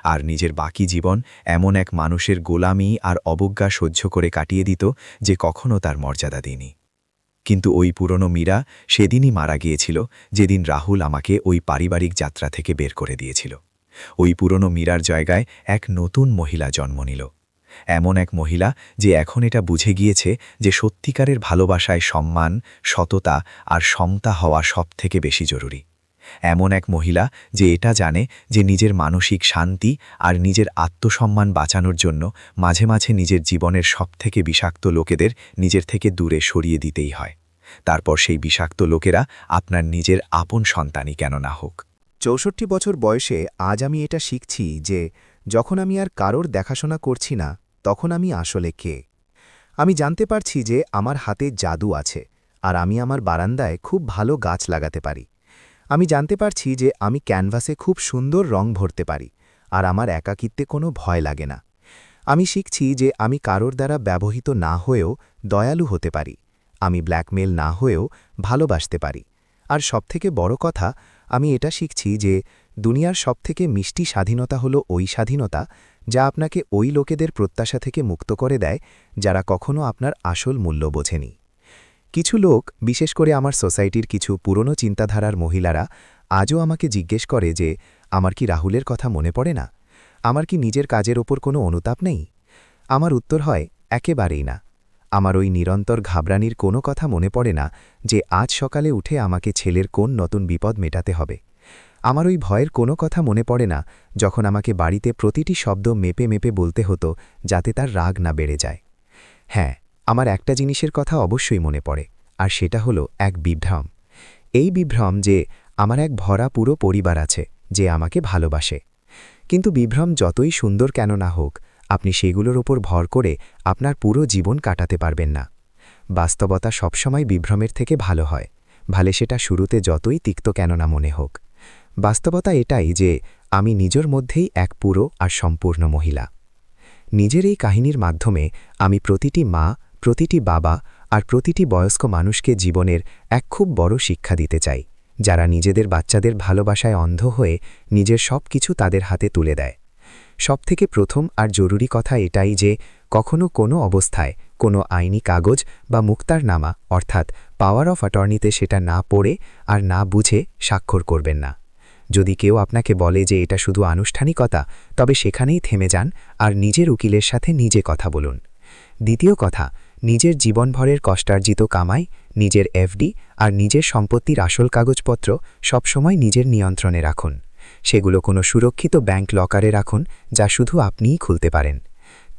আর নিজের বাকি জীবন এমন এক মানুষের গোলামি আর অবজ্ঞা সহ্য করে কাটিয়ে দিত যে কখনো তার মর্যাদা দেয়নি। কিন্তু ওই পুরনো মীরা সেদিনই মারা গিয়েছিল, যেদিন রাহুল আমাকে ওই পারিবারিক যাত্রা থেকে বের করে দিয়েছিল। ওই পুরনো মীরার জায়গায় এক নতুন মহিলা জন্ম নিল। এমন এক মহিলা যে এখন এটা বুঝে গিয়েছে যে সত্যিকারের ভালোবাসায় সম্মান, সততা আর সমতা হওয়া সবথেকে বেশি জরুরি। এমন এক মহিলা যে এটা জানে যে নিজের মানসিক শান্তি আর নিজের আত্মসম্মান বাঁচানোর জন্য মাঝে মাঝে নিজের জীবনের সবথেকে বিষাক্ত লোকেদের নিজের থেকে দূরে সরিয়ে দিতেই হয়। তারপর সেই বিষাক্ত লোকেরা আপনার নিজের আপন সন্তানই কেন না হোক। 64 বছর বয়সে আজ আমি এটা শিখছি যে যখন আমি আর কারোর দেখাশোনা করছি না, তখন আমি আসলে কে। আমি জানতে পারছি যে আমার হাতে জাদু আছে, আর আমি আমার বারান্দায় খুব ভালো গাছ লাগাতে পারি। আমি জানতে পারছি যে আমি ক্যানভাসে খুব সুন্দর রং ভরতে পারি, আর আমার একাকিত্বে কোনো ভয় লাগে না। আমি শিখছি যে আমি কারোর দ্বারা ব্যবহৃত না হয়েও দয়ালু হতে পারি, আমি ব্ল্যাকমেল না হয়েও ভালোবাসতে পারি। আর সবথেকে বড় কথা, আমি এটা শিখছি যে দুনিয়ার সবথেকে মিষ্টি স্বাধীনতা হলো ওই স্বাধীনতা যা আপনাকে ওই লোকেদের প্রত্যাশা থেকে মুক্ত করে দেয় যারা কখনো আপনার আসল মূল্য বোঝেনি। কিছু লোক, বিশেষ করে আমার সোসাইটির কিছু পুরনো চিন্তাধারার মহিলারা, আজও আমাকে জিজ্ঞেস করে যে আমার কি রাহুলের কথা মনে পড়ে না, আমার কি নিজের কাজের ওপর কোনো অনুতাপ নেই। আমার উত্তর হয়, একেবারেই না। আমার ওই নিরন্তর ঘাবড়ানির কোনো কথা মনে পড়ে না যে আজ সকালে উঠে আমাকে ছেলের কোন নতুন বিপদ মেটাতে হবে। আমার ওই ভয়ের কোনো কথা মনে পড়ে না যখন আমাকে বাড়িতে প্রতিটি শব্দ মেপে মেপে বলতে হতো যাতে তার রাগ না বেড়ে যায়। হ্যাঁ, আমার একটা জিনিসের কথা অবশ্যই মনে পড়ে, আর সেটা হলো এক বিভ্রম। এই বিভ্রম যে আমার এক ভরা পুরো পরিবার আছে যে আমাকে ভালোবাসে। কিন্তু বিভ্রম যতই সুন্দর কেন না হোক, আপনি সেগুলোর ওপর ভর করে আপনার পুরো জীবন কাটাতে পারবেন না। বাস্তবতা সবসময় বিভ্রমের থেকে ভালো হয়, ভালে সেটা শুরুতে যতই তিক্ত কেন না মনে হোক। বাস্তবতা এটাই যে আমি নিজের মধ্যেই এক পুরো আর সম্পূর্ণ মহিলা। নিজের এই কাহিনীর মাধ্যমে আমি প্রতিটি মা, প্রতিটি বাবা আর প্রতিটি বয়স্ক মানুষকে জীবনের এক খুব বড় শিক্ষা দিতে চাই, যারা নিজেদের বাচ্চাদের ভালোবাসায় অন্ধ হয়ে নিজের সব কিছু তাদের হাতে তুলে দেয়। সবথেকে প্রথম আর জরুরি কথা এটাই যে কখনো কোনো অবস্থায় কোনো আইনি কাগজ বা মুক্তারনামা অর্থাৎ পাওয়ার অফ অ্যাটর্নিতে সেটা না পড়ে আর না বুঝে স্বাক্ষর করবেন না। যদি কেউ আপনাকে বলে যে এটা শুধু আনুষ্ঠানিকতা, তবে সেখানেই থেমে যান আর নিজের উকিলের সাথে নিজে কথা বলুন। দ্বিতীয় কথা, নিজের জীবনভরের কষ্টার্জিত কামাই, নিজের এফডি আর নিজের সম্পত্তির আসল কাগজপত্র সবসময় নিজের নিয়ন্ত্রণে রাখুন। সেগুলো কোনো সুরক্ষিত ব্যাংক লকারে রাখুন যা শুধু আপনিই খুলতে পারেন।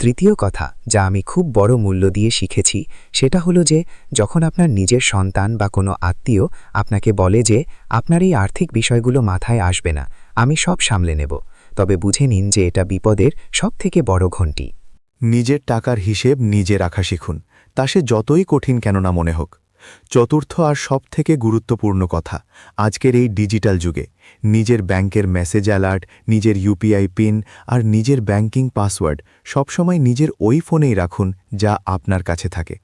তৃতীয় কথা, যা আমি খুব বড় মূল্য দিয়ে শিখেছি, সেটা হলো যে যখন আপনার নিজের সন্তান বা কোনো আত্মীয় আপনাকে বলে যে আপনার এই আর্থিক বিষয়গুলো মাথায় আসবে না, আমি সব সামলে নেব, তবে বুঝে নিন যে এটা বিপদের সবথেকে বড় ঘণ্টি। নিজের টাকার হিসেব নিজে রাখা শিখুন, তা সে যতই কঠিন কেন না মনে হোক। চতুর্থ আর সবথেকে গুরুত্বপূর্ণ কথা, আজকের এই ডিজিটাল যুগে নিজের ব্যাংকের মেসেজ অ্যালার্ট, নিজের ইউপিআই পিন আর নিজের ব্যাংকিং পাসওয়ার্ড সবসময় নিজের ওই ফোনেই রাখুন যা আপনার কাছে থাকে।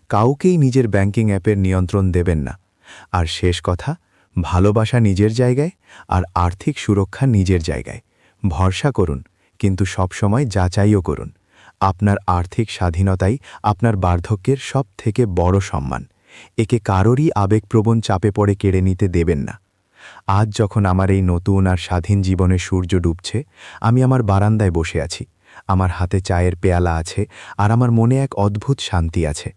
কাউকেই নিজের ব্যাংকিং অ্যাপের নিয়ন্ত্রণ দেবেন না। আর শেষ কথা, ভালোবাসা নিজের জায়গায় আর আর্থিক সুরক্ষা নিজের জায়গায়। ভরসা করুন, কিন্তু সবসময় যাচাইও করুন। আপনার আর্থিক স্বাধীনতাই আপনার বার্ধক্যের সবথেকে বড় সম্মান। একে কারোরই আবেগপ্রবণ চাপে পড়ে কেড়ে নিতে দেবেন না। আজ যখন আমার এই নতুন আর স্বাধীন জীবনে সূর্য ডুবছে, আমি আমার বারান্দায় বসে আছি। আমার হাতে চায়ের পেয়ালা আছে আর আমার মনে এক অদ্ভুত শান্তি আছে।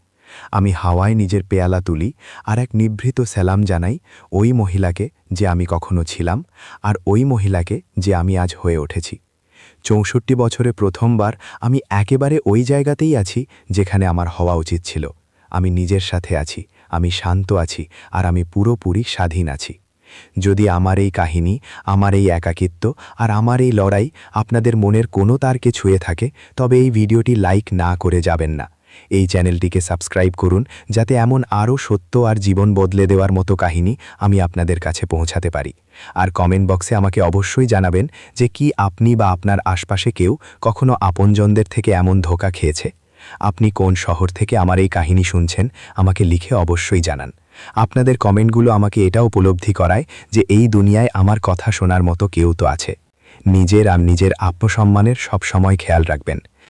আমি হাওয়ায় নিজের পেয়ালা তুলি আর এক নিভৃত সালাম জানাই ওই মহিলাকে যে আমি কখনো ছিলাম, আর ওই মহিলাকে যে আমি আজ হয়ে উঠেছি। 64 বছরে প্রথমবার আমি একেবারে ওই জায়গাতেই আছি যেখানে আমার হওয়া উচিত ছিল। আমি নিজের সাথে আছি, আমি শান্ত আছি, আর আমি পুরোপুরি স্বাধীন আছি। যদি আমার এই কাহিনী, আমার এই একাকিত্ব আর আমার এই লড়াই আপনাদের মনের কোনো তারকে ছুঁয়ে থাকে, তবে এই ভিডিওটি লাইক না করে যাবেন না। এই চ্যানেলটিকে সাবস্ক্রাইব করুন যাতে এমন আরও সত্য আর জীবন বদলে দেওয়ার মতো কাহিনী আমি আপনাদের কাছে পৌঁছাতে পারি। আর কমেন্ট বক্সে আমাকে অবশ্যই জানাবেন যে কি আপনি বা আপনার আশপাশে কেউ কখনো আপনজনদের থেকে এমন ধোঁকা খেয়েছে। আপনি কোন শহর থেকে আমার এই কাহিনী শুনছেন আমাকে লিখে অবশ্যই জানান। আপনাদের কমেন্টগুলো আমাকে এটা উপলব্ধি করায় যে এই দুনিয়ায় আমার কথা শোনার মতো কেউ তো আছে। নিজের আর নিজের আত্মসম্মানের সবসময় খেয়াল রাখবেন।